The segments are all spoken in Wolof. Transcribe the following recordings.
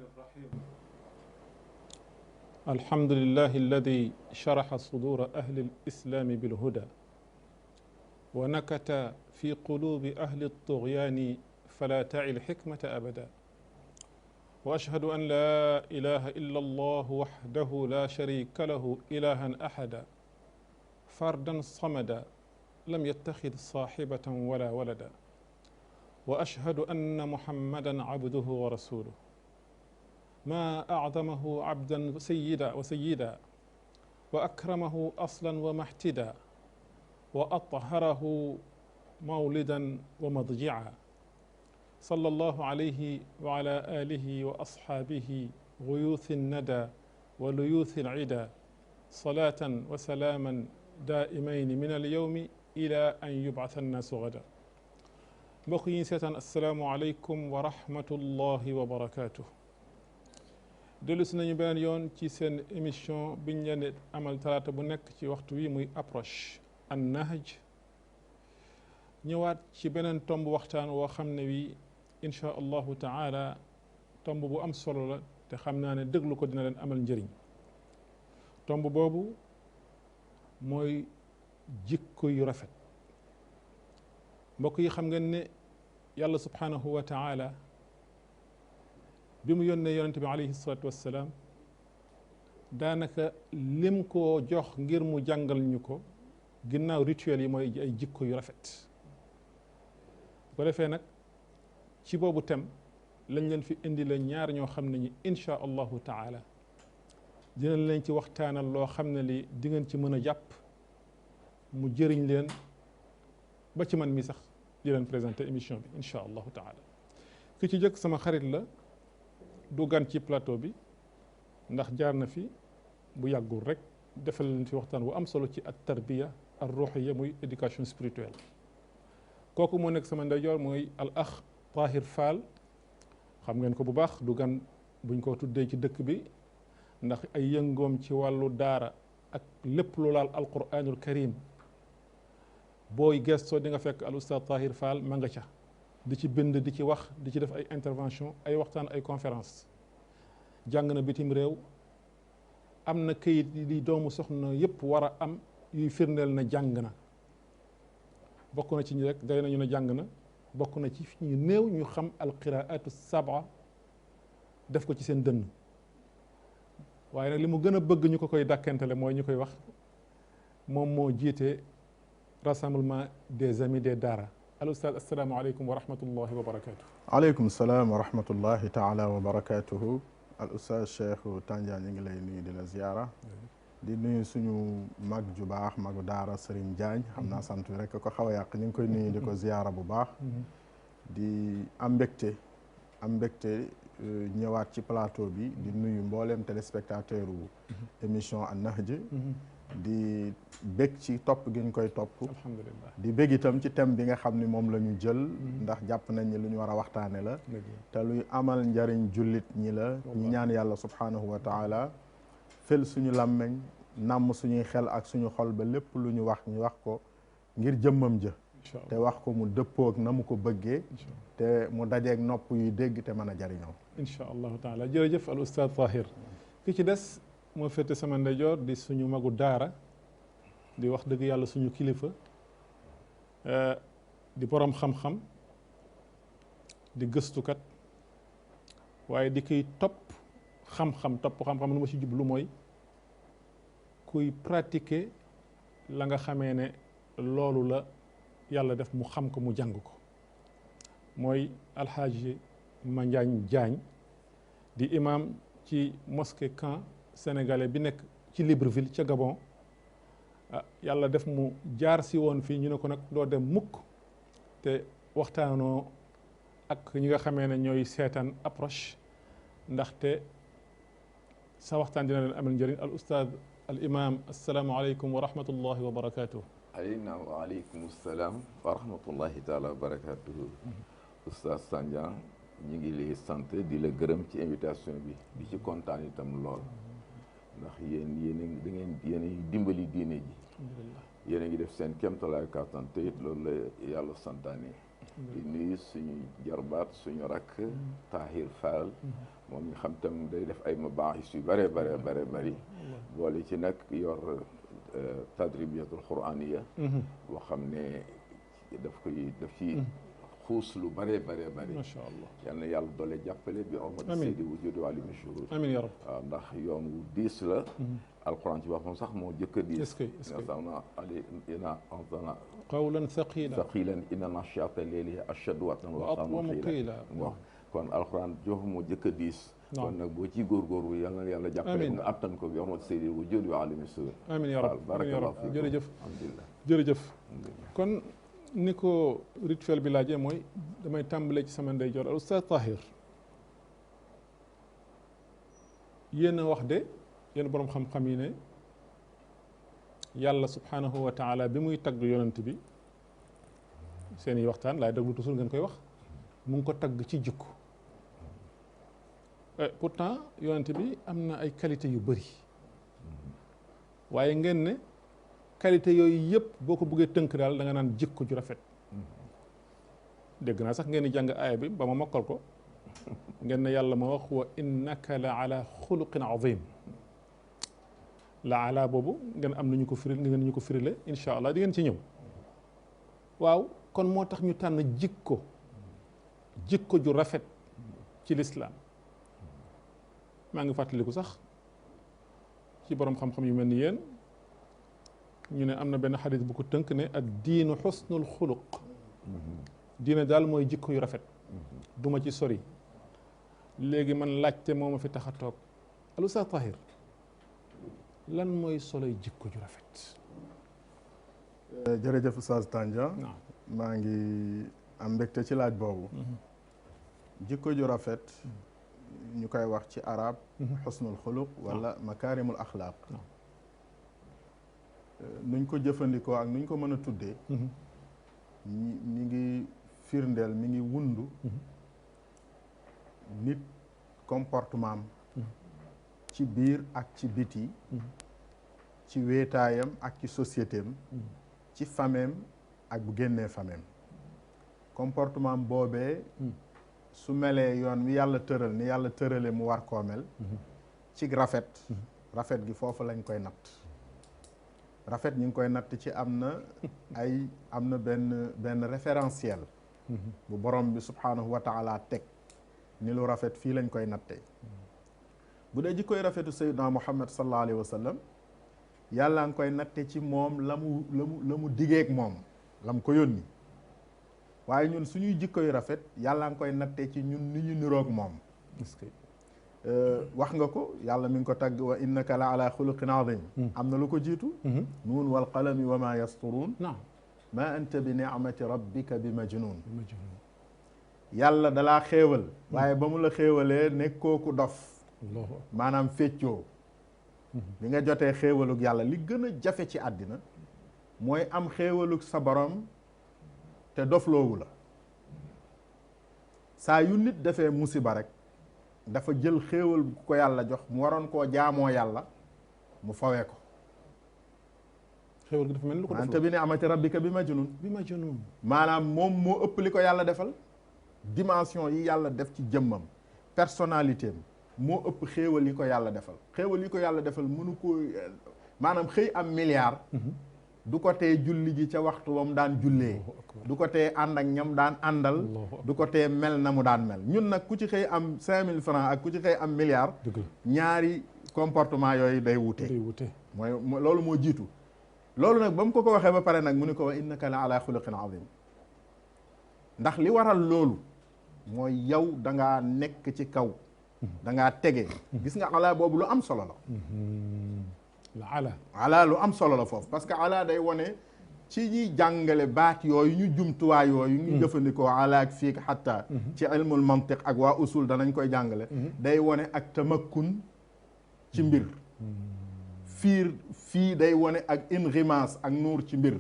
الرحيم الحمد لله الذي شرح صدور أهل الإسلام بالهدى ونكت في قلوب أهل الطغيان فلا تعي الحكمة أبدا وأشهد أن لا إله إلا الله وحده لا شريك له إلها أحدا فردا صمدا لم يتخذ صاحبة ولا ولدا وأشهد أن محمدا عبده ورسوله ما أعظمه عبدا وسيدا وأكرمه أصلا ومحتدا وأطهره مولدا ومضجعا صلى الله عليه وعلى آله وأصحابه غيوث الندى وليوث العدا صلاة وسلاما دائمين من اليوم إلى أن يبعث الناس غدا mbokk yi seetaan asalaamualeykum wa rahmatullahi wa barakaatu. dellu si nañu beneen yoon ci seen émission biñ leen di amal talaata bu nekk ci waxtu wi muy approche an nahj ñëwaat ci beneen tomb waxtaan woo xam ne wi inchaa allahu taala tomb bu am solo la te xam naa ne déglu ko dina leen amal njëriñ. tomb boobu mooy jikko yu rafet. mbokk yi xam ngeen ne yàlla subhanahu wa taala bi mu yónnee yonente bi alayhi salatu wassalaam daanaka lim koo jox ngir mu jàngal ñu ko ginnaaw rituel yi mooy ay jikko yu rafet. bu ko defee nag ci boobu tem lañ leen fi indi la ñaar ñoo xam ne ñi insha allahu taala dinañ leen ci waxtaanal loo xam ne li di ngeen ci mën a jàpp mu jëriñ leen ba ci man mi sax di leen présenté émission bi insha allahu taala. ki ci jëkk sama xarit la du gan ci plateau bi ndax jaar na fi bu yàggul rek defal leen fi waxtaan bu am solo ci at tarbiya ar ruhiya muy éducation spirituelle. kooku moo nekk sama ndeyjoor mooy al akh Tahir Fall. xam ngeen ko bu baax du gan buñ ko tuddee ci dëkk bi ndax ay yëngoom ci wàllu daara ak lépp lu laal alquranul karim booy gestoo di nga fekk al oustaz Tahir Fall ma nga ca di ci bind di ci wax di ci def ay intervention ay waxtaan ay conférence. jàng na bitim réew am na këyit yi doomu soxna yépp war a am yuy firndeel na jàng na. bokk na ci ñi rek day nañu ne jàng na bokk na ci ñu néew ñu xam alqiraatu sab'a def ko ci seen dënn. waaye nag li mu gën a bëgg ñu ko koy dàkkentale mooy ñu koy wax moom moo jiite rassemblement des amis des daara. al ustaz asalaamaaleykum wa rahmatullahi wa barakatuh. aleykum salaam wa rahmatullahi taala wa barakatuhu. al ustaz Cheikh Tandiane ñu ngi lay nuyu di la ziyaara. di nuyu suñu mag ju baax magu daara Serigne Diagne xam naa sant wi rek ko xaw a yàq ñu ngi koy nuyu di ko ziyaara bu baax. di am mbégte ñëwaat ci plateau bi di nuyu mbooleem téléspectateur u émission an nahj di bég ci topp gi ñu koy topp. alhamdulillah di bég itam ci thème bi nga xam ni moom la ñu jël ndax jàpp nañ ni lu ñu war a waxtaane la te luy amal njariñ jullit ñi la ñu ñaan yàlla subhanahu wa taala fel suñu làmmeñ nàmm suñuy xel ak suñu xol ba lépp lu ñu wax ko ngir jëmmam jë te wax ko mu dëppoog na mu ko bëggee te mu dajeeg nopp yuy dégg te mën a jariñoo insha allahu taala. jërëjëf al ustaz Tahir. ki ci des moo féete sama ndeyjoor di suñu magu daara di wax dëgg yàlla suñu kilifa di borom xam-xam di gëstukat waaye di koy topp xam-xam lu ma ci jublu mooy kuy pratiquer la nga xamee ne loolu la yàlla def mu xam ko mu jàng ko mooy alxaaji Mandiagne Diagne di imam ci mosquée camp sénégalais bi nekk ci Libreville ca Gabon. yàlla def mu jaar si woon fii ñu ne ko nag doo dem mukk te waxtaanoo ak ñi nga xamee ne ñooy seetaan approche ndaxte sa waxtaan dina leen amal njëriñ. al ustaad al imam asalaamaaleykum wa rahmatullahi wa barakatuh. wa aleykum salaam wa rahmatullahi taala wa barakatuhu. Oustaz Tandiane ñu ngi lay sant di la gërëm ci invitation bi di ci kontaan itam lool ndax yéen yéen a dimbali diine ji. yéen a ngi def seen kéemtalaay kàttan te it loolu la yàlla santaane. di nuyu suñu jarbaat suñu rakk Tahir Fall moom nga xam tam day def ay mabaaxis yu bare bëri boole ci nag yor tadribiyatul quraaniya boo xam ne daf ci xuus lu bare bëri macha allah yal na yàlla doole jàppale bi omad seydi wujudi wali mashhur amiin ya rab waaw ndax yoon wu diis la alquran ci boppam sax moo jëkk a diis est-ce que ina anzalna qawlan thaqilan inna nashiata layli ashaddu wat'an wa aqwamu qiila wax kon alquran jox moo jëkk a diis kon nag boo ciy góorgóorlu yal na yàlla jàppale nga attan ko bi omad seydi wujudi wali mashhur amiin ya rab barakallahu fiikum jërëjëf alhamdulillah jërëjëf kon ni ko rituel bi laajee mooy damay tàmbalee ci sama ndeyjoor al Oustaz Tahir yéen a wax de yéen boroom xam-xam yi ne yàlla subhanahu wa taala bi muy tagg yonent bi seen i waxtaan laay déglu toujours ngeen koy wax mu ngi ko tagg ci jikko pourtant yonent bi am na ay qualité yu bëri waaye ngeen ne qualité yooyu yëpp boo ko bëggee tënk daal da nga naan jikko ju rafet dégg naa sax ngeen di jàng aaya bi ba ma mokkal ko ngeen ne yàlla ma wax wa innaka la ala xuluqin azim la ala boobu ngeen am nañu ko firil ngeen ñu ko firile incha allah di ngeen ci ñëw waaw kon moo tax ñu tànn jikko ju rafet ci lislaam maa ngi fàttaliku sax ci borom xam-xam yu mel ni yéen ñu ne am na benn xadis bu ko tënk ne ad diinu xusnul xuluq diine daal mooy jikko yu rafet duma ci sori léegi man laajte moo ma fi tax a toog al Oustaz Tahir lan mooy soloy jikko ju rafet jërëjëf Oustaz Tandian maa ngi am mbégte ci laaj boobu jikko ju rafet ñu koy wax ci arab xusnul xuluq wala makaarimul axlaaq nuñ ko jëfandikoo ak nuñ ko mën a tuddee mi ngi firndeel mi ngi wundu nit comportement am ci biir ak ci biti ci wéetaayam ak ci société am ci fameem ak bu génnee fameem comportement boobee su melee yoon wi yàlla tëral ni yàlla tërale mu war koo mel ci rafet gi foofu lañ koy natt rafet ñu ngi koy natt ci am na benn référentiel bu borom bi subhanahu wa taala teg ni lu rafet fii lañ koy nattee bu dee jikkoy rafetu sayyidina Muhammad sallallahu alayhi wa sallam yàlla ngi koy natte ci moom la mu digeeg moom la mu ko yónni waaye ñun suñuy jikkoy rafet yàlla ngi koy natte ci ñun ni ñu niroog moom wax nga ko yàlla mi ngi ko tagg wa innaka la ala xuluqin azim am na lu ko jiitu nuun wal qalami wa ma yasturuun ma anta bi ni'mati rabbika bi majnun yàlla dalaa xéewal waaye ba mu la xéewalee nekkoo ku dof maanaam feccoo bi nga jotee xéewalug yàlla li gën a jafe ci àddina mooy am xéewalug sa borom te dofloowu la saa yu nit defee musiba rek dafa jël xéewal bu ko yàlla jox mu waroon koo jaamoo yàlla mu fawee ko xéewal gi dafa mel ni lu ko def anta bi ni'mati rabbika bi majnun maanaam moom moo ëpp li ko yàlla defal dimension yi yàlla def ci jëmmam personnalité am moo ëpp xéewal yi ko yàlla defal xéewal yi ko yàlla defal mënu ko maanaam xëy am milliard du ko tee julli ji ca waxtu wa mu daan jullee du ko tee ànd ak ñam daan àndal du ko tee mel na mu daan mel ñun nag ku ci xëy am 5000 francs ak ku ci xëy am milliard ñaari comportement yooyu day wute mooy loolu moo jiitu loolu nag ba mu ko waxee ba pare nag mu ne ko wa innaka la ala xuluqin azim ndax li waral loolu mooy yow da ngaa nekk ci kaw da ngaa tege gis nga ala boobu lu am solo la ala lu am solo la foofu parce que ala day wone ci ñuy jàngale baat yooyu ñu jumtuwaay yooyu ñu jëfandikoo ala ak fii xatta ci ilmul mantiq ak waa usul danañ koy jàngale day wone ak tamakkun ci mbir fii day wone ak inghimás ak nuur ci mbir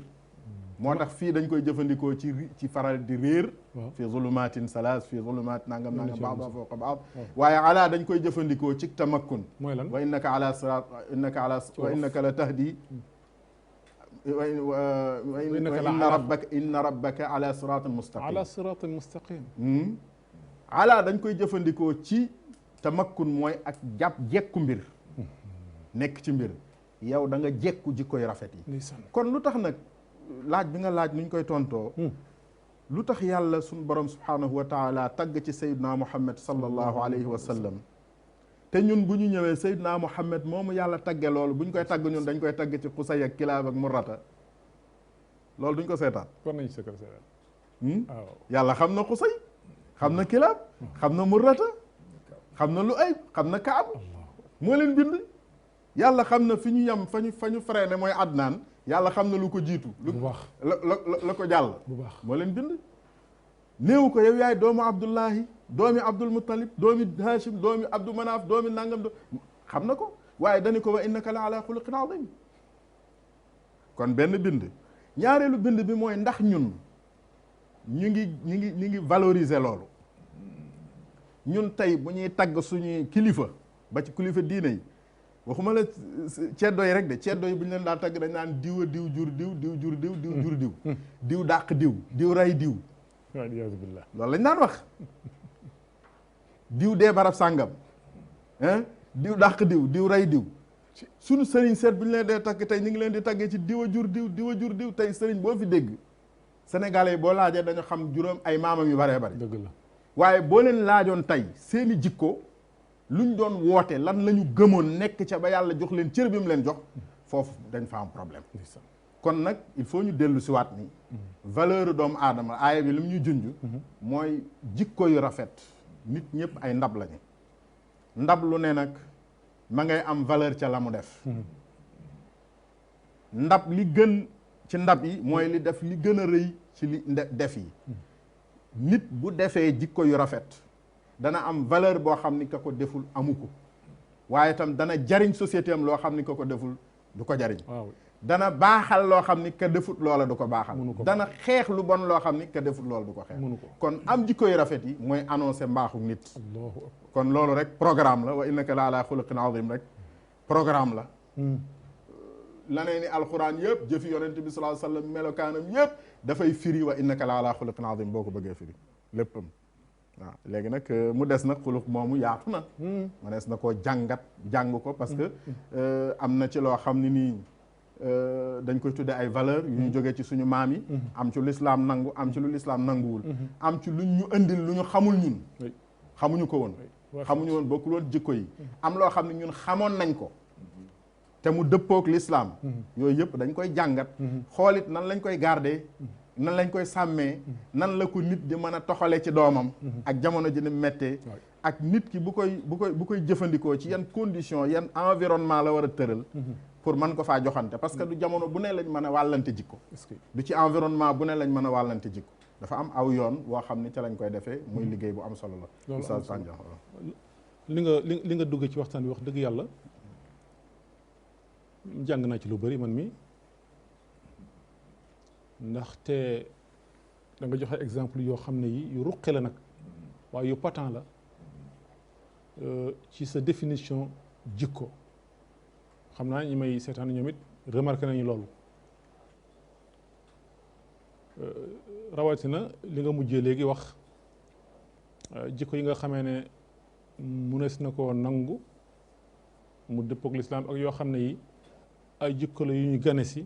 moo tax fii dañ koy jëfandikoo ci faral di réer fi zulumatin salaas fi zulumat nangam baada fawqa baad waaye ala dañ koy jëfandikoo ci tamakkun mooy lan wa innaka ala sirat wa innaka la tahdi inna rabbaka ala siratin mustaqim. ala siratin mustaqim. ala dañ koy jëfandikoo ci tamakkun mooy ak jekku mbir. nekk ci mbir yow da nga jekku jikkoy rafet yi. kon lu tax nag laaj bi nga laaj nuñ koy tontoo. lu tax yàlla suñu borom subhanahu wa taala tagg ci sayyidina Muhammad sallallahu alayhi wa sallam te ñun bu ñu ñëwee sayyidina Muhammad moomu yàlla tagge loolu bu ñu koy tagg ñun dañ koy tagg ci Qusay ak Kilaab ak Murrata loolu duñ ko seetaan. war nañ si ko seetaan. waaw yàlla xam na Qusay xam na Kilaab xam na Murrata xam na Lu'ay xam na Kaab moo leen bind. yàlla xam na fi ñu yem fa ñu freiné mooy Adnaan yàlla xam na lu ko jiitu. bu baax la ko jàll. bu baax moo leen bind. néew ko yow yaay doomu Abdullahi doomi Abdul Muttalib doomi Hashim doomi Abdou Manaf doomi nangam xam na ko waaye dañu ko wa innaka la ala xuluqin azim. kon benn bind. ñaareelu bind bi mooy ndax ñun ñu ngi valoriser loolu. ñun tey bu ñuy tagg suñuy kilifa ba ci kilifa diine yi. waxuma la ceddo yi rek de ceddo yi bu ñu leen daa tagg dañ naan diw a diw jur diw diw jur diw diw jur diw diw dàq diw ray diw billah loolu lañ daan wax diw dee barab sàngam diw dàq diw ray diw suñu sëriñ seet bu ñu leen dee tagg tey ñu ngi leen di taggee ci diw a jur diw tey sëriñ boo fi dégg sénégalais yi boo laajee dañu xam juróom ay maamam yu baree bari dëgg la waaye boo leen laajoon tey seeni jikko luñ doon woote lan la ñu gëmoon nekk ca ba yàlla jox leen cër bi mu leen jox foofu dañ fa am problème. kon nag il faut ñu dellu si waat ni valeur doomu aadama aaya bi li mu ñu junj mooy jikko yu rafet nit ñëpp ay ndab lañu ndab lu ne nag ma ngay am valeur ca la mu def ndab li gën ci ndab yi mooy li def li gën a rëy ci li def yi nit bu defee jikko yu rafet dana am valeur boo xam ni ka ko deful amu ko waaye itam dana jariñ société am loo xam ni ka ko deful du ko jariñ dana baaxal loo xam ni ka defut loola du ko baaxal dana xeex lu bon loo xam ni ka defut loola du ko xeex kon am jikko yu rafet yi mooy annoncé mbaaxu nit kon loolu rek programme la wa innaka la ala xuluqin azim rek programme la lanee ni alxuraan yëpp jëfi yonent bi sallallahu alayhi wa sallam melokaanam yëpp dafay firi wa innaka la ala xuluqin azim boo ko bëggee firi léppam waaw léegi nag mu des nag xuluq moomu yaatu na ma des na koo jàng ko parce que am na ci loo xam ne nii dañ koy tuddee ay valeur yu ñu jógee ci suñu maam yi am ci lu lislaam nangu am ci lu lislaam nanguwul am ci luñ ñu indil lu ñu xamul ñun xamuñu ko woon xamuñu woon bokkul woon jikko yi am loo xam ne ñun xamoon nañ ko te mu dëppook lislaam yooyu yëpp dañ koy jàngat xoolit nan lañ koy garder nan lañ koy sàmmee nan la ko nit di mën a toxale ci doomam ak jamono ji ni méttee ak nit ki bu koy jëfandikoo ci yan condition yan environnement la war a tëral pour mën ko faa joxante parce que du jamono bu ne lañ mën a wàllante jikko du ci environnement bu ne lañ mën a wàllante jikko dafa am aw yoon woo xam ni ca lañ koy defee muy liggéey bu am solo la Oustaz Tandian li nga dugg ci waxtaan bi wax dëgg yàlla jàng naa ci lu bari man mi ndaxte da nga joxe exemple yoo xam ne yi yu ruqe la nag waaye yu patent la ci sa définition jikko xam naa ñi may seetaan ñoom it remarqué nañu loolu rawatina li nga mujjee léegi wax jikko yi nga xamee ne munees na koo nangu mu dëppook lislaam ak yoo xam ne yi ay jikko la yu ñu gane si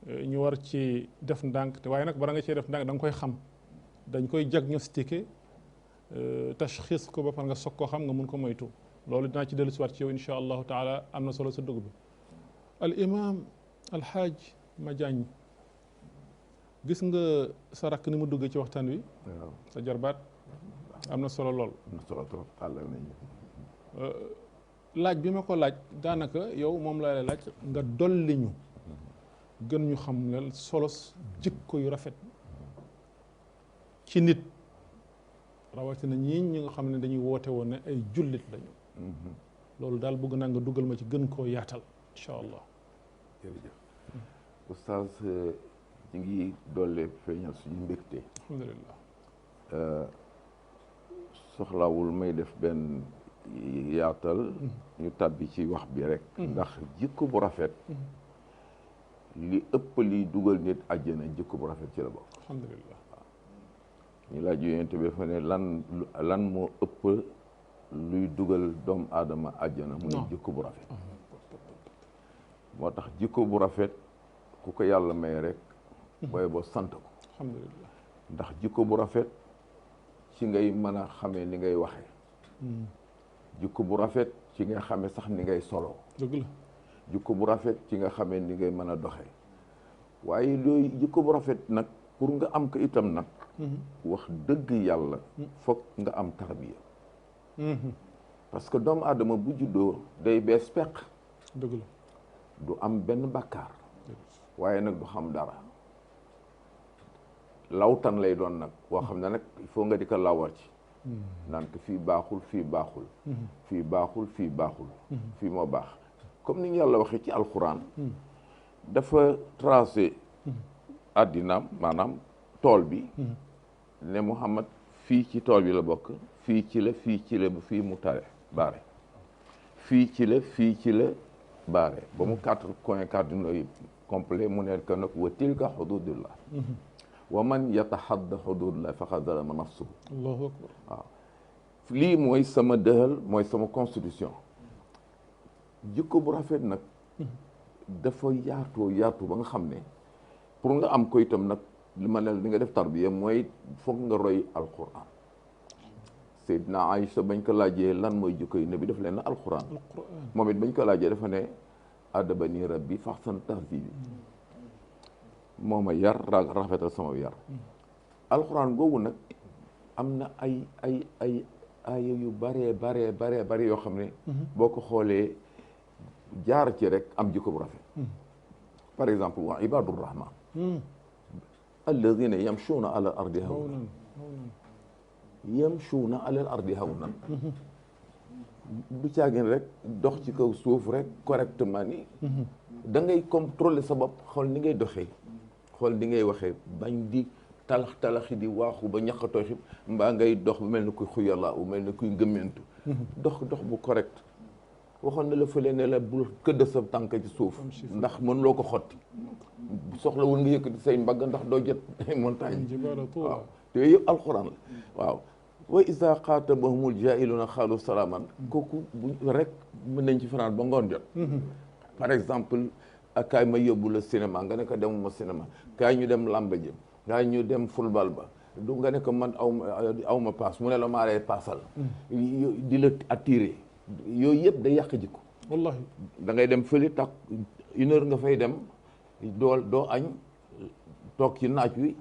ñu war ci def ndànk te waaye nag bara nga cee def ndànk da nga koy xam dañ koy diagnostiquer tashxis ko ba pare nga soog koo xam nga mun ko moytu loolu dinaa ci dellu si waat ci yow insha allahu taala am na solo sa dugg bi al imam alxaaj Madiagne gis nga sa rakk ni mu duggee ci waxtaan wi sa jarbaat am na solo lool laaj bi ma ko laaj daanaka yow moom laa lay laaj nga dolli ñu gën ñu xam ne solos jikko yu rafet ci nit rawatina ñii ñi nga xam ne dañuy woote woon ne ay jullit lañu loolu daal bëgg naa nga dugal ma ci gën koo yaatal incha allah jërëjëf oustaz ñu ngi dolle feeñal suñu mbégte alhamdulillah soxlawul may def benn yaatal ñu tàbbi ci wax bi rek ndax jikko bu rafet li ëpp liy dugal nit àjjana jikko bu rafet ci la bokk. alhamdulillah. ñu laaj yonent bi dafa ne lan moo ëpp luy dugal doomu aadama àjjana muy jikko bu rafet. moo tax jikko bu rafet ku ko yàlla may rek booy boo sant ko. alhamdulillah. ndax jikko bu rafet ci ngay mën a xamee ni ngay waxee. jikko bu rafet ci ngay xamee sax ni ngay solo. dëgg la. jikko bu rafet ci nga xamee ni ngay mën a doxee waaye looy jikko bu rafet nag pour nga am ko itam nag wax dëgg yàlla foog nga am tarbiya. parce que doomu aadama bu juddoo day bees peq. dëgg la. du am benn bàkkaar waaye nag du xam dara lawtan lay doon nag boo xam ne nag il faut nga di ko lawar ci naan ko fii baaxul fii baaxul fii baaxul fii baaxul fii moo baax comme ni ñu yàlla waxee ci alxuraan dafa tracé àddinaam maanaam tool bi ne Muhammad fii ci tool bi la bokk fii ci la fii ci la ba fii mu tare baare fii ci la fii ci la baare ba mu 4 coins cardinaux yi complet mu nekk nag wa tilka hududullah wa man yatahadda hududullah faqad zalama nafsuhu. allahu akbar. waaw lii mooy sama dëhal mooy sama constitution. jikko bu rafet nag dafa yaatu ba nga xam ne pour nga am ko itam nag li ma ne li nga def tarbiya mooy foog nga roy alquran. Seydina Aïcha bañ ko laajee lan mooy jikko yi nabi def leen na alquran moom it bañ ko laajee dafa ne adabani rabbi fahsan tahzibi moo ma yar rafetal sama yar. alquran googu nag am na ay yu bare yoo xam ne boo ko xoolee jaar ci rek am jikko bu rafet. par exemple wa ibadur rahman alladina yamshuuna ala ardi hawnan yamshuuna ala ardi hawnan du caagin rek dox ci kaw suuf rek correctement ni da ngay contrôler sa bopp xool ni ngay doxee xool ni ngay waxee bañ di talaxi di waaxu ba ñaqatoo xib mbaa ngay dox mel ni kuy xuyala u mel ni kuy ngëmmentu dox bu correct waxoon na la fële ne la bul këdd sa tànk ci suuf ndax mën loo ko xotti soxla wul nga yëkkati say mbagg ndax doo jot montagne waaw te yooyu yëpp alxuraan la waaw wa isa xaatabahumul jaahiluna xaalu salaaman kooku bu rek mën nañ ci fanaan ba ngoon jot par exemple ak kaay ma yóbbu la cinéma nga ne ko demuma cinéma kaay ñu dem làmba ji kaay ñu dem football ba du nga ne ko man aw ma paas mu ne la maa lay paasal di la attiré yooyu yëpp day yàq jikko wallahi da ngay dem fële tak 1 heure nga fay dem doo añ toog ci naaj wi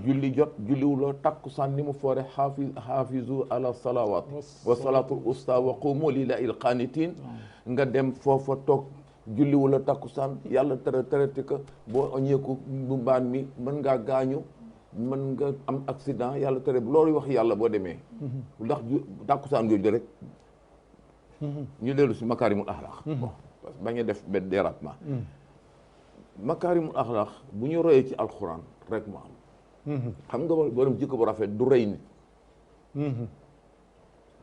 julli jot julliwuloo takkusaan ni mu foore xaafizu ala salawat wa salatul usta wa qumu lillahi qanitin nga dem foofa toog julliwuloo takkusaan yàlla traité ko boo oñeeku bu mbaan mi mën ngaa gaañu mën nga am accident yàlla tere loolu wax yàlla boo demee ndax takkusaan jooju rek ñu dellu si makaarimul axlaq bon parce que bañ a def benn dérapement makaarimul axlaq bu ñu royee ci alxuraan rek mu am xam nga borom jikko bu rafet du rey nit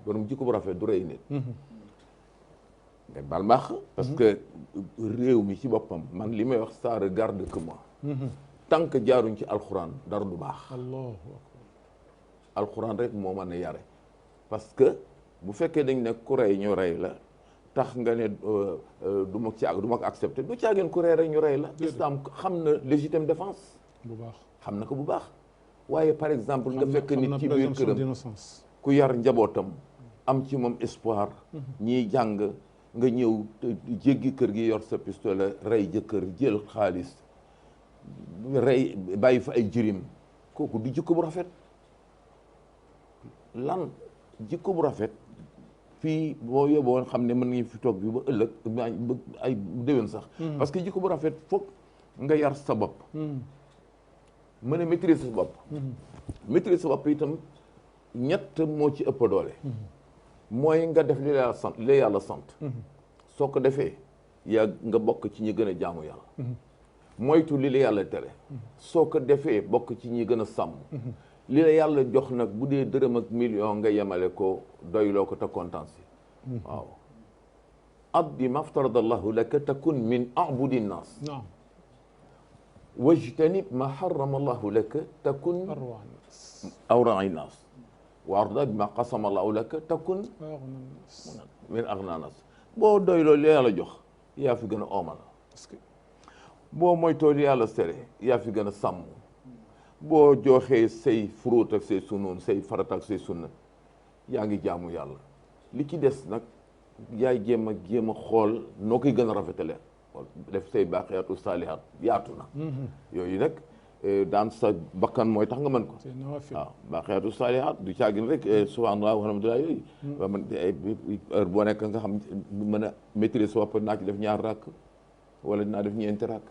borom jikko bu rafet du rey nit nga bal maax parce que réew mi ci boppam man li may wax ça regarde que moi tant que jaaruñ ci alxuraan dara du baax allahu alxuraan rek moo mën a yare parce que bu fekkee dañ ne ku rey ñu rey la tax nga ne du ma ko accepté du caageen ku rey rek ñu rey la islam xam na légitime défense bu baax xam na ko bu baax waaye par exemple nga fekk nit ci biir këram d'innocence ku yar njabootam am ci moom espoir ñiy jàng nga ñëw jéggi kër gi yor sa pistolet rey jëkkër jël xaalis rey bàyyi fa ay jirim kooku du jikko bu rafet lan jikko bu rafet fii boo yóbboon xam ne mën nañu fi toog bi ba ëllëg ay déwén sax parce que jikko bu rafet foog nga yar sa bopp mën a maîtriser sa bopp maîtriser sa bopp itam ñett moo ci ëpp doole mooy nga def li la yàlla sant soo ko defee yaa nga bokk ci ñi gën a jaamu yàlla moytu li la yàlla tere soo ko defee bokk ci ñi gën a sàmm li la yàlla jox nag bu dee dërëm ak million nga yemale ko doyloo ko te kontaan si waaw addi maftaradallahu laka takun min abudi nnaas wajtanib ma harrama allahu laka takun arwa nas awra'i nas wa arda bima qasama allahu laka takun aghna nas min aghna nas boo doy loolu yàlla jox yaa fi gën a oomal parce que boo moytoo li yàlla sere yaa fi gën a sàmm boo joxee say furuut ak say sunoon say farat ak say sunna yaa ngi jaamu yàlla li ci des nag yaay jéem a xool noo koy gën a rafetale def say baaqiyaatu saalihaat yaatu na yooyu nag daan sa bakkan mooy tax nga mën ko c'est nawafil waaw baaqiyaatu saalihaat du caagin rek subhanallah walhamdulillah yooyu waa man heure boo nekk nga xam mën a maîtriser sa bopp naa ci def ñaar rakk wala dinaa def ñeenti rakk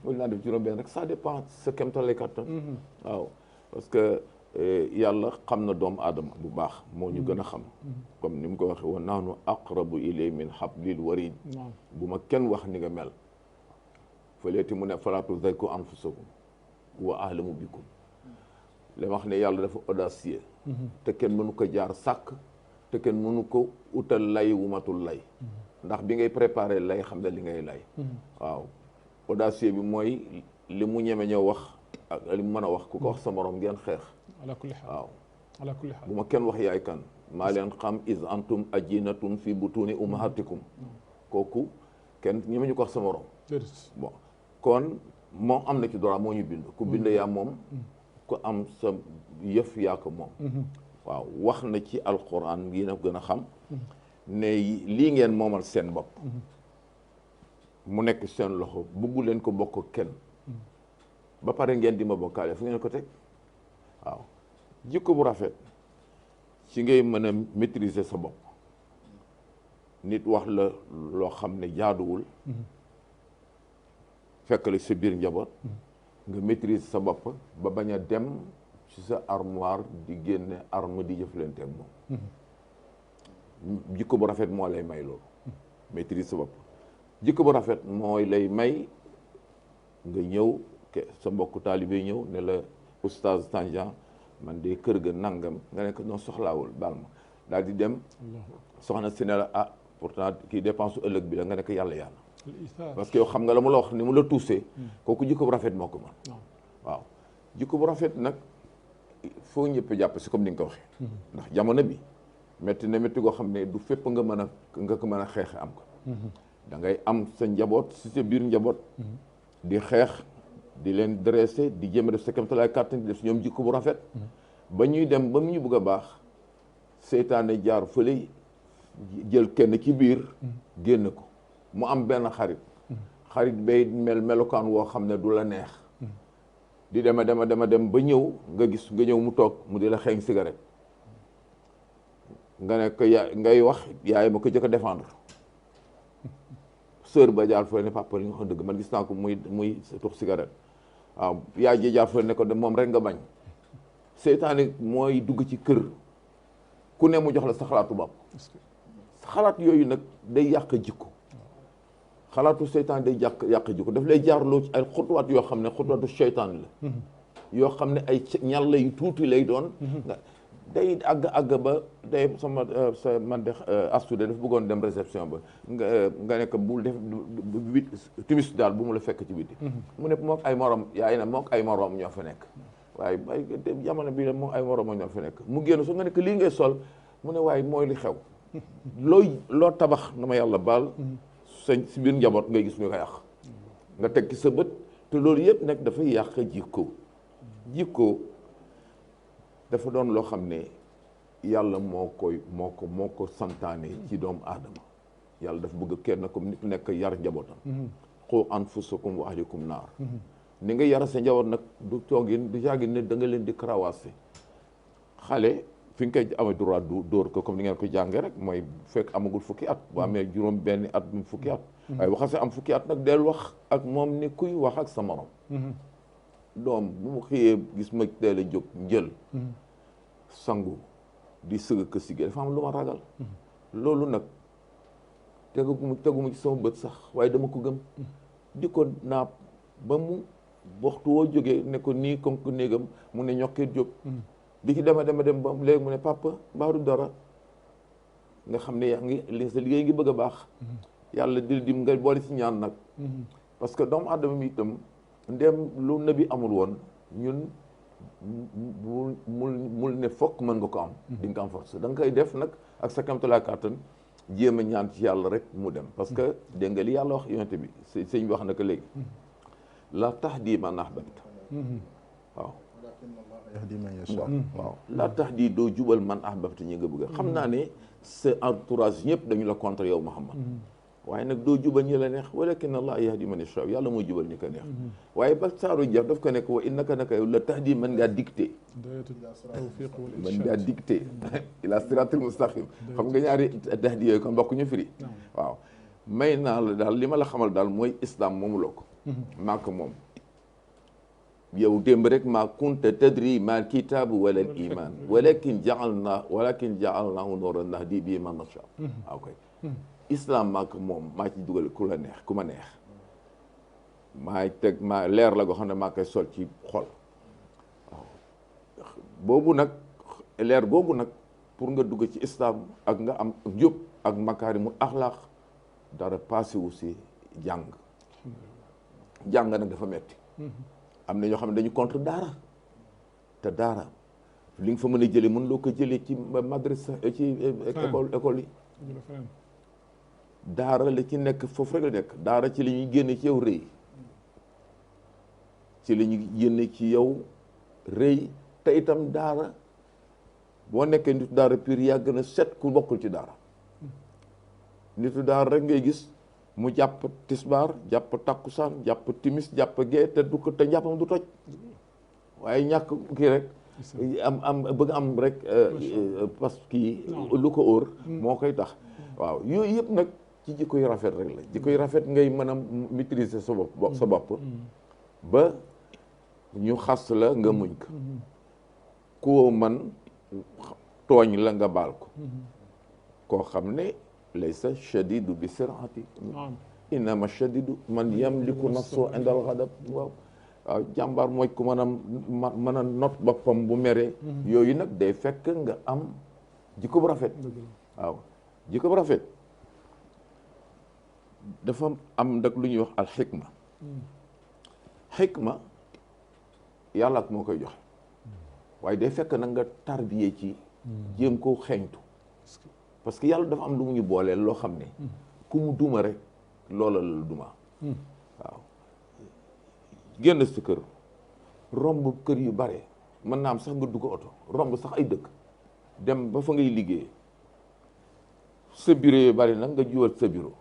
wala dinaa def juróom-benn rek ça dépend sa kéemtalaay kattan waaw parce que yàlla xam na doomu aadama bu baax moo ñu gën a xam comme ni mu ko waxee wa nahnu aqrabu ilay min hablil warid bu ma kenn wax ni nga mel faleeti mu ne falaa tuzakku anfusakum wa ahlamu bikum li ma wax ne yàlla dafa audacieux te kenn mënu ko jaar sàkk te kenn mënu ko utal lay wu matul lay ndax bi ngay préparé lay xam ne li ngay lay waaw audacieux bi mooy li mu ñeme ñëw wax ak li mu mën a wax ku ko wax sa morom ngeen xeex ala kulli haal waaw ala kulli haal bu ma kenn wax yaay kan maa leen xam is antum ajinatun fi butuni ummahatikum kooku kenn ñeme ñu ko wax sa morom bon kon moom am na ci droit moo ñu bind ku bind yaa moom ku am sa yëf yaa ko moom waaw wax na ci alquran yi na gën a xam ne lii ngeen moomal seen bopp mu nekk seen loxo buggu leen ko bokk kenn ba pare ngeen di ma bokkaale fu ngeen ko teg waaw jikko bu rafet ci ngay mën a maîtriser sa bopp nit wax la loo xam ne jaaduwul fekk la sa biir njaboot nga maîtriser sa bopp ba bañ a dem ci sa armoire di génne arme di jëflante ak moom jikko bu rafet moo lay may loolu maîtriser sa bopp jikko bu rafet mooy lay may nga ñëw sa mbokku taalibe ñëw ne la oustaz Tandian man de kër ga nangam nga ne ko non soxlaawul baal ma daal di dem soxna si ne la ah pourtant kii dépense ëllëg bi la nga ne ko yàlla parce que yow xam nga la mu la wax ni mu la tuusee kooku jikko bu rafet moo ko mën waaw jikko bu rafet nag foo ñëpp jàpp si comme ni nga ko waxee ndax jamono bi métti na métti goo xam ne du fépp nga mën a nga ko mën a xeexe am ko da ngay am sa njaboot si sa biir njaboot di xeex di leen dressé di jéem a def sa kéemtalaay kàttan di def si ñoom jikko bu rafet ba ñuy dem ba mu ñu bëgg a baax seytaane jaar fële jël kenn ci biir génn ko mu am benn xarit bay melokaan woo xam ne du la neex di dema dem ba ñëw nga gis nga ñëw mu toog mu di la xeeñ cigarette nga ne ko ngay wax yaay ma ko jëkk a défendre sœur ba jaar fële ne papa li nga xam dëgg man gis naa ko muy tux cigarette waaw yaay ji jaar fële ne ko de moom rek nga bañ seytaane mooy dugg ci kër ku ne mu jox la sa xalaatu bopp sa xalaat yooyu nag day yàq jikko xalaatu seytaan day yàq jikko daf lay jaarloo ci ay xutuwaat yoo xam ne xutuwaatu seytaan la yoo xam ne ay ñal yu tuuti lay doon day àgg ba day sa man de astude dafa bëggoon dem réception ba nga nekk bul def timis daal bu mu la fekk ci biti mu ne mook ay morom yaay na mook ay morom ñoo fa nekk waaye ay jamono bii mook ay morom ñoo fa nekk mu génn su nga nekk lii ngay sol mu ne waaye mooy li xew loo tabax na ma yàlla baal si biir njaboot ngay gis ñu ko yàq nga teg ci sa bët te loolu yëpp nag dafay yàq jikko dafa doon loo xam ne yàlla moo ko santaane ci doomu aadama yàlla dafa bëgg kenn comme nit nekk yar njabootam qu anfusakum wa ahlikum naar ni nga yara sa njaboot nag du toogin du jaagin ne da nga leen di karawaase xale fi nga koy amee droit du dóor ko comme ni ngeen ko jàngee rek mooy fekk amagul fukki at bu amee juróom benni at mu fukki at waaye waxase am fukki at nag del wax ak moom ni kuy wax ak sa morom doom bu mu xëyee gis ma teel a jóg njël sangu di sëgg ka sigé dafa am lu ma ragal loolu nag teguma ci sama bët sax waaye dama ko gëm di ko naab ba mu waxtu woo jógee ne ko nii comme que néegam mu ne ñokkee jóg di ci dem ba léegi mu ne papa mbaaru dara nga xam ne yaa ngi sa liggéey ngi bëgg a baax yàlla di dim nga boole ci ñaan nag parce que doomu aadama mi itam ndem lu nabi amul woon ñun mul ne fokk mën nga ko am di nga ko am force da nga koy def nag ak sa kamtulaa kàttan jéem a ñaan ci yàlla rek mu dem parce que dégg nga li yàlla wax yonente bi sëñ bi wax na ko léegi la tahdi man ahbabta waaw yahdi man yasha waaw la tahdi doo jubal man ahbabta ñi nga bëgg xam naa ne sa entourage ñëpp dañu la contre yow Muhammad waaye nag doo jubal ñi la neex walakin Allah yahdi man yasha yàlla mooy jubal ñi ko neex waaye ba saaru jeex daf ko nekk wa innaka naka yow la tahdi mën ngaa dicté mën ngaa dicté ila siratil mustaqim xam nga ñaari tahdi yooyu kon bokk ñu firi waaw may naa la daal li ma la xamal daal mooy islam moomu la ko maa ko moom yow démb rek maa kunta tadri ma kitaabu wala al iman walakin ja'alnahu nuuran nahdi bihi man nasha waaw koy islam maa ko moom maa ci dugal ku la neex ku ma neex maay teg maa leer la goo xam ne maa koy sol ci xol waaw boobu nag leer googu nag pour nga dugg ci islam ak nga am njub ak makaarimul axlaaq dara passé wu si jàng nag dafa metti am na ñoo xam ne dañu contre daara te daara li nga fa mën a jëlee mën loo ko jëlee ci madrasa ci école yi daara la ci nekk foofu rek la nekk daara ci li ñuy génne ci yow rëy ci li ñuy génne ci yow rëy te itam daara boo nekkee nitu daara pur yaa gën a set ku bokkul ci daara nitu daara rek ngay gis mu jàpp tisbaar jàpp takkusaan jàpp timis jàpp gee te du ko te njàppam du toj waaye ñàkk kii rek am bëgg am rek parce que lu ko óor moo koy tax waaw yooyu yëpp nag ci jikko yu rafet rek la jikko yu rafet ngay mën a maîtriser sa bopp ba ñu xas la nga muñ ko koo man tooñ la nga baal ko koo xam ne laysa shadidu bi sirati innama shadidu man yamliku nafsu inda al ghadab waaw jàmbaar mooy ku mën a not boppam bu meree yooyu nag day fekk nga am jikko bu rafet waaw jikko bu rafet dafa am nag lu ñuy wax al xikma yàlla ak moo koy joxe waaye day fekk nag nga tarbiyee ci jéem koo xeeñtu parce que yàlla dafa am lu mu ñu booleel loo xam ne ku mu duma rek loola la duma waaw génn sa kër romb kër yu bare mën naa am sax nga dugg oto romb sax ay dëkk dem ba fa ngay liggéey sa bureau yu bari nag nga juwal sa bureau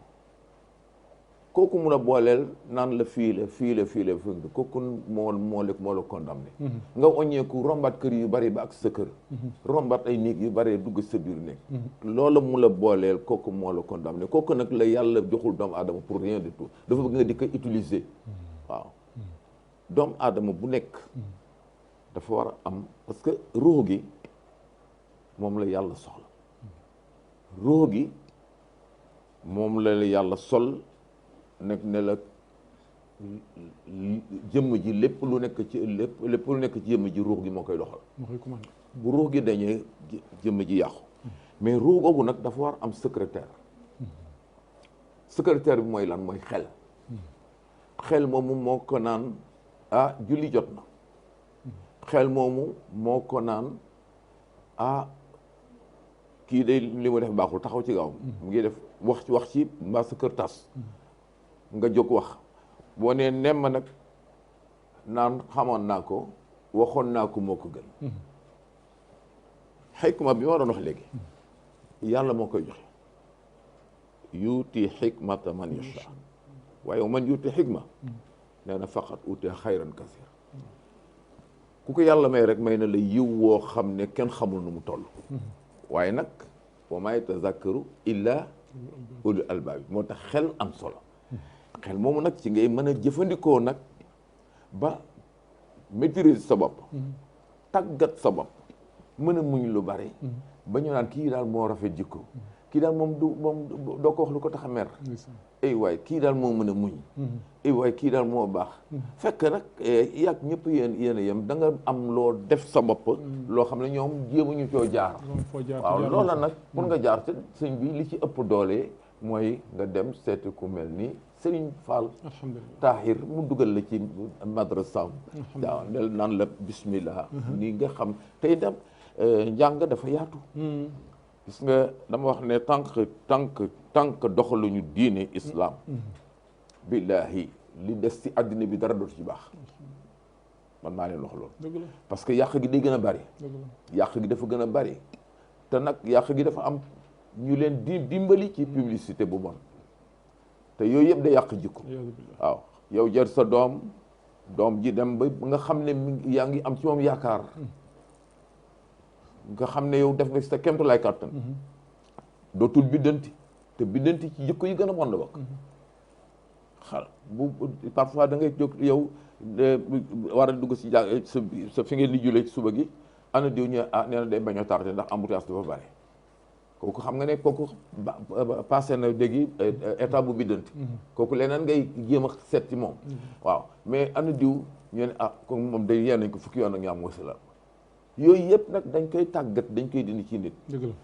kooku mun a booleel naan la fii la kooku moo la condamné nga oññeeku rombaat kër yu bari ba ak sa kër rombaat ay néeg yu bari dugg sa biir néeg loola mu la booleel kooku moo la condamné kooku nag la yàlla joxul doomu aadama pour rien du tout dafa bëgg nga di ko utiliser waaw doomu aadama bu nekk dafa war a am parce que ruux gi moom la yàlla soxla ruux gi moom la yàlla sol nekk ne la jëmm ji lépp lu nekk ci jëmm ji ruux gi moo koy doxal bu ruux gi dañee jëmm ji yàqu mais ruux googu nag dafa war am secrétaire bi mooy lan mooy xel moomu moo ko naan julli jot na xel moomu moo ko naan kii day li mu def baaxul taxaw ci gaaw mu ngi def wax ci mbaa sa kër tas nga jóg wax boo nee nemm nag naan xamoon naa ko waxoon naa ko moo ko gën xikma bi ma doon wax léegi yàlla moo koy joxe yuuti xikmata man yasha waaye man yuuti xikma nee na faqat uute xayran kasir ku ko yàlla may rek may na la yiw woo xam ne kenn xamul nu mu toll waaye nag wa maa yatazakkaru illa ulul albaab moo tax xel am solo xel moomu nag ci ngay mën a jëfandikoo nag ba maîtriser sa bopp tàggat sa bopp mën a muñ lu bari ba ñu naan kii daal moo rafet jikko kii daal moom doo ko wax lu ko tax a mer ay waay kii daal moo mën a muñ ay waay kii daal moo baax fekk nag yàgg ñëpp yéen a yem da nga am loo def sa bopp loo xam ne ñoom jéemuñu coo jaar waaw loola nag pour nga jaar te sëñ bi li ci ëpp doole mooy nga dem seeti ku mel ni Serigne Fall alhamdulilah Tahir mu dugal la ci madrasaam waaw naan la bismillah nii nga xam tey dem njàng dafa yaatu gis nga dama wax ne tànk doxaluñu diine islam billahi li des ci àddina bi dara dootu ci baax man maa leen wax loolu dëgg la parce que yàq gi day gën a bari dëgg la yàq gi dafa gën a bari te nag yàq gi dafa am ñu leen dimbali ci publicité bu bon te yooyu yëpp day yàq jikko waaw yow jër sa doom ji dem ba nga xam ne yaa ngi am ci moom yaakaar nga xam ne yow def nga sa kémtu lay kàttan dootul biddanti te biddanti ci jikko yi gën a bon la bokk xal bu parfois da ngay jóg yow war a dugg si sa fi ngeen di julee ci suba gi ana diw ñu nee na day bañ a tardé ndax embouteillage dafa bari kooku xam nga ne kooku passé na léegi état bu biddanti kooku leneen ngay jéem a seet ci moom waaw mais ana diw ñu ne comme moom day yee nañ ko fukki yoon ak ñaam wasi la yooyu yëpp nag dañ koy tàggat dañ koy dindi ci nit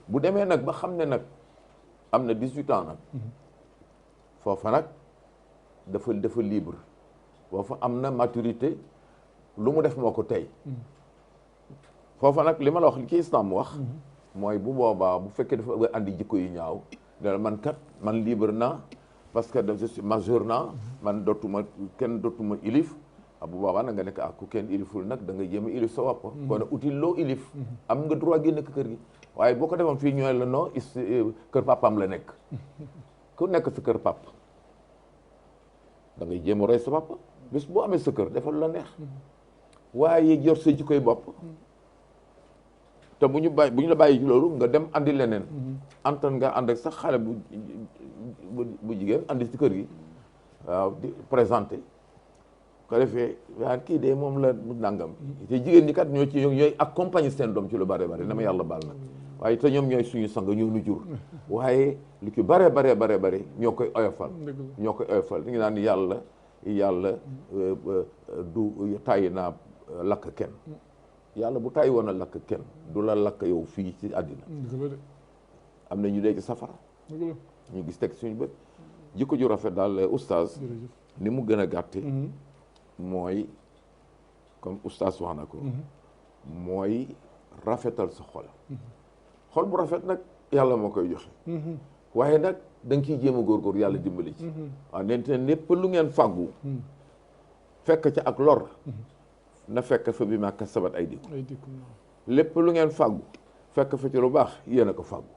bu demee nag ba xam ne nag am na 18 ans nag foofa nag dafa libre foofa am na maturité lu mu def moo ko tey foofa nag li ma la wax li ci islam wax mooy bu boobaa bu fekkee dafa andi jikko yu ñaaw ne man kat man libre naa parce que je suis majeur naa man kenn dootuma ilif bu boobaa nag nga nekk ku kenn iliful nag da nga jéem a ilif sa bopp kon util loo ilif am nga droit génn kër gi waaye boo ko defoon fii ñooy la non kër papaam la nekk ku nekk sa kër pap da ngay jéem a roy sa papa bis boo amee sa kër defal la neex waaye yor sa jikkoy bopp te bu ñu la bàyyi ci loolu nga dem andi leneen antan nga ànd ak sax xale bu jigéen andi ci kër gi waaw di présenté ko defee waa kii de moom la nangam te jigéen ñi kat ñooy accompagner seen doom ci lu bare bare dama yàlla baal nag waaye te ñoom ñooy suñu sang ñoo nu jur waaye li ki bare ñoo koy oyofal li ngi naan yàlla du tàyyi naa lakk kenn yàlla bu tàyyi woon a lakk kenn du la lakk yow fii ci àddina am na ñu dee ci safara ñu gis teg suñu bët jikko ju rafet daal oustaz ni mu gën a gàtte mooy comme oustaz wax na ko mooy rafetal sa xol bu rafet nag yàlla moo koy joxe waaye nag da nga ciy jéem a góorgóor yàlla dimbali ci waaw nente lépp lu ngeen fàggu fekk ca ak lor na fekk fa bi ma kasabat ay dikku lépp lu ngeen fàggu fekk fa ci lu baax yéen a ko fàggu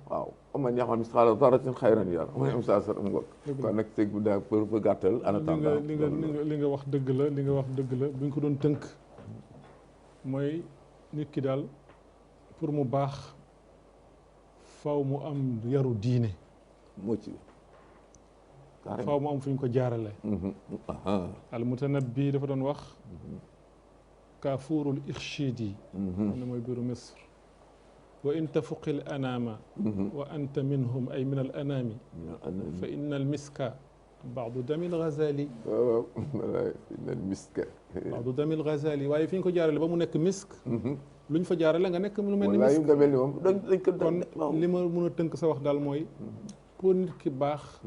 waaw aman yaxam misqaala daratin xayran yara aman am sa sar am ngok kon nag sëg bu daa pour gàttal en attendant li nga wax dëgg la bu ñu ko doon tënk mooy nit ki daal pour mu baax faw mu am yaru diine moo ci faw mu am fu ñu ko jaarale al mutanabbi dafa doon wax kaafuurul ixchidi ne mooy biiru misr wa in tafuqil anaama wa anta minhum ay min al anaami fa inna al miska baadu damil ghazali baadu damil ghazali waaye fi ñu ko jaarale ba mu nekk misk lu ñu fa jaarale nga nekk lu mel ni misk kon li ma mën a tënk sa wax daal mooy pour nit ki baax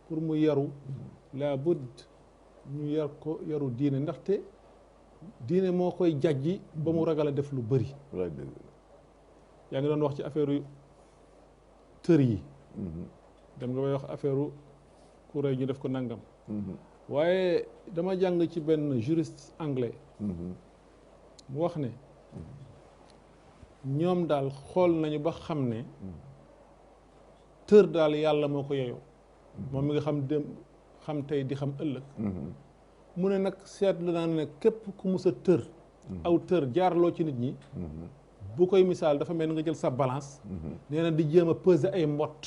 pour mu yaru laa budd ñu yar ko yaru diine ndaxte diine moo koy jàjji ba mu ragal a def lu bëri yaa ngi doon wax ci affaire tër yi dem nga bay wax affaire ku rey ñu def ko nangam waaye dama jàng ci benn juriste anglais mu wax ne ñoom daal xool nañu ba xam ne tër daal yàlla moo ko yeyoo moom mi nga xam dem xam tey di xam ëllëg mu ne nag seetlu naa ne képp ku mus a tër aw tër jaarloo ci nit ñi bu koy misaal dafa mel ni nga jël sa balance nee na di jéem a peser ay mbott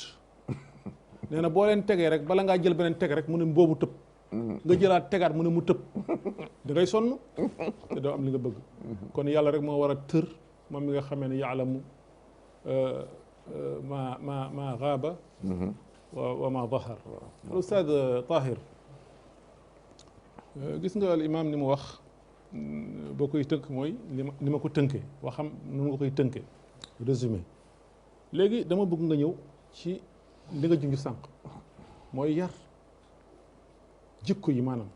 nee na boo leen tegee rek bala ngaa jël beneen teg rek mu ne boobu tëb nga jëlaat tegaat mu ne mu tëb da ngay sonn te doo am li nga bëgg kon yàlla rek moo war a tër moom mi nga xamee ne yaalamu ma gaaba wa ma dahar al ustaad Tahir gis nga al imam ni mu wax boo koy tënk mooy ni ma ko tënkee waxam nu nga koy tënkee résumé léegi dama bëgg nga ñëw ci li nga junj sànq mooy yar jikko yi maanaam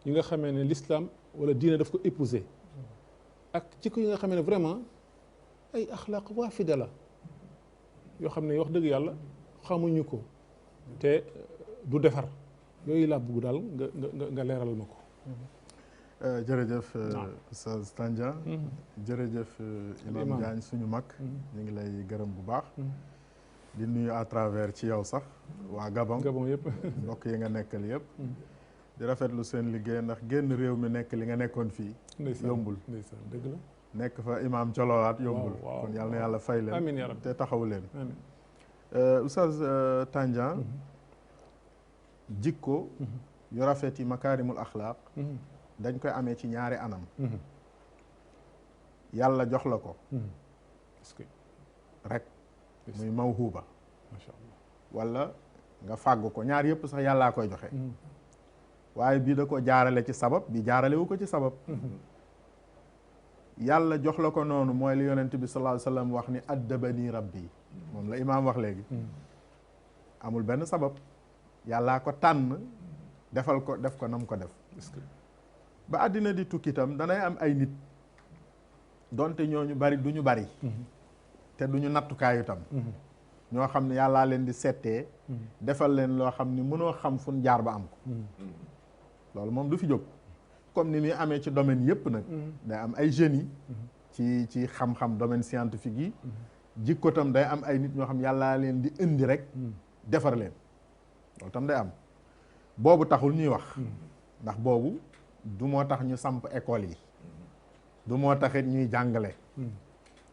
yi nga xamee ne l'islam wala diine daf ko épouser ak jikko yi nga xamee ne vraiment ay axlaaq waafida la yoo xam ne wax dëgg yàlla xamuñu ko te du defar yooyu laa bugg daal nga leeral ma ko. jërëjëf Oustaz Tandian. jërëjëf Imam Diagne suñu mag. ñu ngi lay gërëm bu baax. di nuyu à travers ci yow sax waa Gabon yëpp mbokk yi nga nekkal yëpp. di rafetlu seen liggéey ndax génn réew mi nekk li nga nekkoon fii. yombul ndeysaan dëgg la. nekk fa Imam Colowaat yombul. kon yal na yàlla fay leen. amiin yaa rabbi te taxawu leen. amiin Oustaz Tandian. jikko yu rafet yi makaarimul axlaaq dañ koy amee ci ñaari anam. yàlla jox la ko. rek muy mawhuba. macha allah wala nga fàgg ko ñaar yëpp sax yàllaa koy joxe. waaye bii da ko jaarale ci sabab bi jaarale wu ko ci sabab. yàlla jox la ko noonu mooy li yonent bi sallallahu alayhi wa sallam wax ni addabani rabbi moom la imaam wax léegi. amul benn sabab. yàllaa ko tànn defal ko def ko nam ko def. ba àddina di tukki itam danay am ay nit donte ñooñu bari du ñu bari. te du ñu nattukaayu tam. ñoo xam ne yàllaa leen di settee. defal leen loo xam ni mënoo xam fu ñu jaar ba am ko. loolu moom du fi jóg. comme ni muy amee ci domaine yépp nag. day am ay génie. ci xam-xam domaine scientifique yi. jikko tam day am ay nit ñoo xam yàllaa leen di indi rek. defar leen. loolu tam day am boobu taxul ñuy wax. ndax boobu du moo tax ñu samp école yi. du moo taxit ñuy jàngale.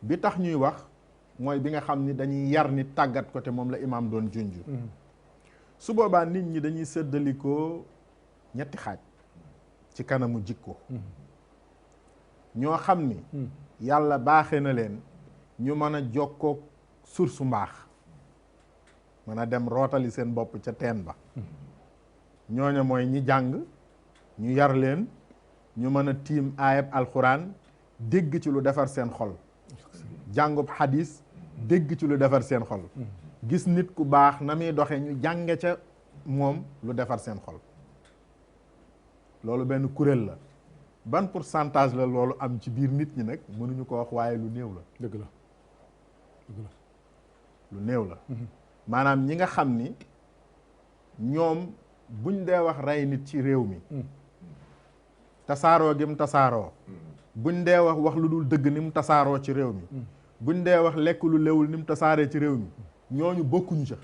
bi tax ñuy wax mooy bi nga xam ni dañuy yar nit tàggat ko te moom la imaam doon junj. su boobaa nit ñi dañuy séddalikoo ñetti xaaj ci kanamu jikko. ñoo xam ni. yàlla baaxee na leen ñu mën a jokkoo source mbaax. mën a dem rootali seen bopp ca teen ba. ñooña mooy ñi jàng ñu yar leen ñu mën a tiim aayab alxuraan dégg ci lu defar seen xol. jàngub xadis dégg ci lu defar seen xol. gis nit ku baax na muy doxe ñu jànge ca moom lu defar seen xol. loolu benn kuréel la. ban pourcentage la loolu am ci biir nit ñi nag mënuñu ko wax waaye lu néew la. dëgg la dëgg la. lu néew la. maanaam ñi nga xam ni ñoom buñ dee wax rey nit ci réew mi. tasaaroo gi mu tasaaroo. buñ dee wax lu dul dëgg ni mu tasaaroo ci réew mi. buñ dee wax lekk lu lewul ni mu tasaaree ci réew mi. ñooñu bokkuñu ca.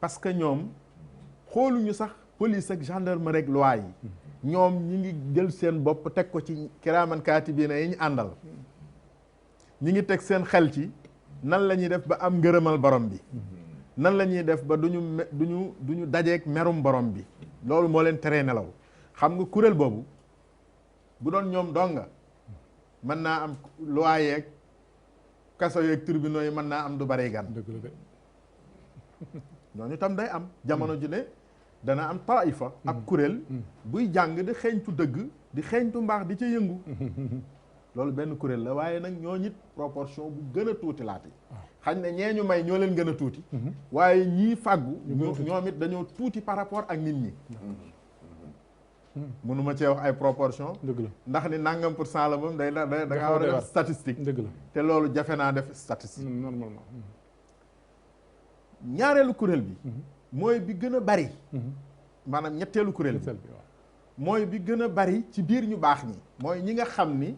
parce que ñoom xooluñu sax police ak gendarmerie ak loi yi. ñoom ñi ngi jël seen bopp teg ko ci kiraaman kaatibiina yi ñu àndal. ñi ngi teg seen xel ci nan la ñuy def ba am ngërëmal borom bi. nan la ñuy def ba duñu dajeeg merum borom bi. loolu moo leen teree nelaw. xam nga kuréel boobu bu doon ñoom donga mën naa am loi yeeg kaso yeeg tribunaux yi mën naa am du bari gan. dëgg la de. ñooñu tam day am jamono ju ne dana am taifa ab kuréel buy jàng di xeeñtu dëgg di xeeñtu mbaax di ca yëngu. loolu benn kuréel la waaye nag ñoo ñit proportion bu gën a tuuti laati. xañ ne ñee ñu may ñoo leen gën a tuuti. waaye ñii fàggu ñoom it dañoo tuuti par rapport ak nit ñi. mënuma cee wax ay proportion. dëgg la ndax ni nangam pour cent la moom da nga war a def statistique. dëgg la te loolu jafe naa def statistique. normalement. ñaareelu kuréel bi. mooy bi gën a bari. maanaam ñetteelu kuréel bi. mooy bi gën a bari ci biir ñu baax ñi. mooy ñi nga xam ni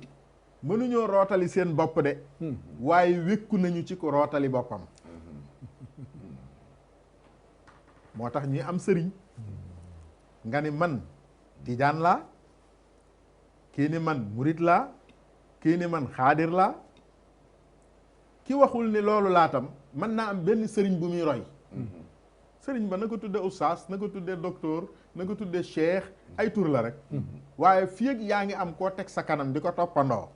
mënuñoo rootali seen bopp de. waaye wékku nañu ci ko rootali boppam. moo tax ñi am sëriñ. nga ni man tijaan laa. kii ni man murit laa. kii ni man xaadir laa. ki waxul ni loolu laatam mën naa am benn sëriñ bu muy roy. sëriñ ba na ko tuddee oustaz na ko tuddee docteur na ko tuddee cheikh ay tur la rek. waaye fii ak yaa ngi am koo teg sa kanam di ko toppandoo.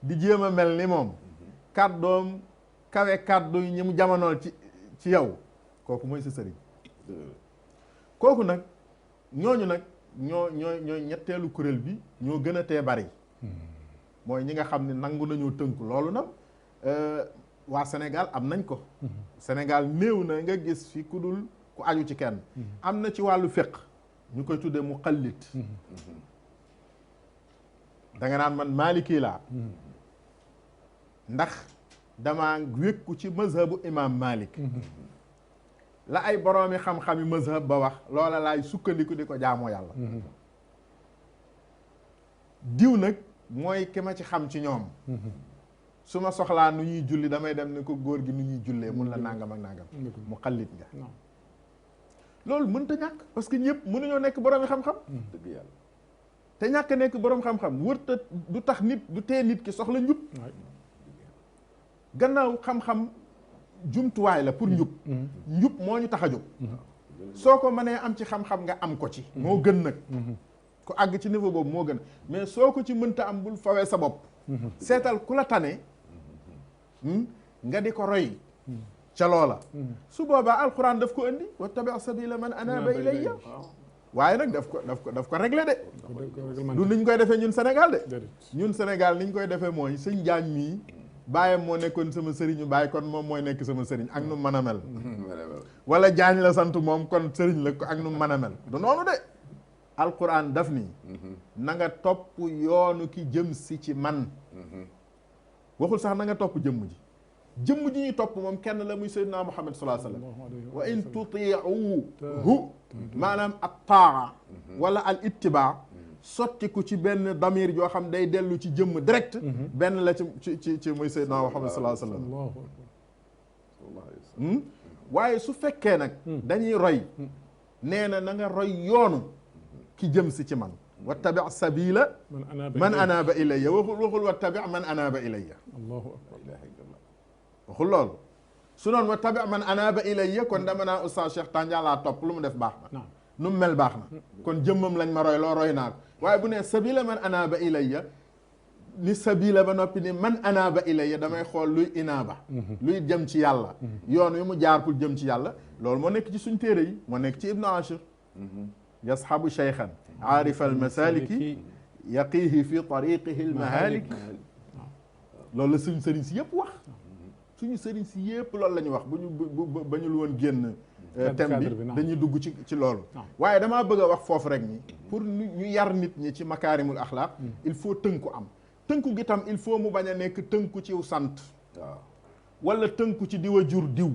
di jéem a mel ni moom. kàddoom kawe kàddu yi ñi mu jamonool ci yow kooku mooy sa sëriñ. kooku nag ñooñu nag ñooy ñetteelu kuréel bi ñoo gën a tee bari. mooy ñi nga xam ne nangu nañoo tënku loolu nag waa Sénégal am nañ ko. Sénégal néew na nga gis fi ku dul ku aju ci kenn am na ci wàllu fiqh ñu koy tuddee muqallid da nga naan man maliki laa ndax damaa wékku ci mazhabu imam Malik la ay boroomi xam-xami mazhab ba wax loola laay sukkandiku di ko jaamoo yàlla diw nag mooy ki ma ci xam ci ñoom su ma soxlaa nu ñuy julli damay dem ne ko góor gi nu ñuy jullee mun la nangam ak nangam mu xallit nga loolu mënta ñàkk parce que ñëpp mënuñoo nekk boroomi xam-xam dëgg yàlla te ñàkk nekk boroom xam-xam wërta du tax nit du tee nit ki soxla njub gannaaw xam-xam jumtuwaay la pour njub njub moo ñu tax a jóg soo ko mënee am ci xam-xam nga am ko ci moo gën nag ku àgg ci niveau boobu moo gën mais soo ko ci mënta am bul fawee sa bopp seetal ku la tane nga di ko roy ca loola su boobaa alquran daf ko indi wattabi sabila man anaba ilayya waaye nag daf ko réglé de du niñ koy defee ñun Sénégal de ñun Sénégal niñ koy defee mooy sëñ Jaañ mii bàyyam moo nekkoon sama sëriñu bàyyi kon moom mooy nekk sama sëriñ ak nu mën a mel wala Jaañ la sant moom kon sëriñ la ko ak nu mën a mel du noonu de alquran daf nii na nga topp yoonu ki jëm si ci man waxul sax na nga topp jëmm ji ñuy topp moom kenn la muy sayyidina Muhammad sallallahu alayhi wa sallam wa in tuti'uhu maanaam at-ta'a wala al ittiba sottiku ci benn damir joo xam day dellu ci jëmm direct benn la ci muy sayyidina Muhammad sallallahu alayhi wa sallam waaye su fekkee nag dañuy roy nee na nga roy yoonu ki jëm si ci man wattabi sabila man anaba ilayya waxul wattabi man anaba ilayya waxul loolu su noon wattabi man anaba ilayya kon dama naa Oustaz Cheikh Tandian laa topp lu mu def baax na nu mu mel baax na kon jëmmam lañ ma roy loo roy naa ko waaye bu ne sabila man anaba ilayya ni sabila ba noppi ni man anaba ilayya damay xool luy inaaba luy jëm ci yàlla yoon wi mu jaar pour jëm ci yàlla loolu moo nekk ci suñ téere yi moo nekk ci Ibnu Ashir yashabu cheykhan aarifa almasaliki yaqihi fi tariqihi almahalik loolu la suñu sëriñ si yëpp wax suñu sëriñ si yëpp loolu la ñu wax ba ñu lu woon génn thème bi dañuy dugg ci loolu waaye damaa bëgg a wax foofu rek ni pour ñu yar nit ñi ci makaarimul axlaaq il faut tënku am tënku gi tam il faut mu bañ a nekk tënku ci sant wala tënku ci diwa jur diw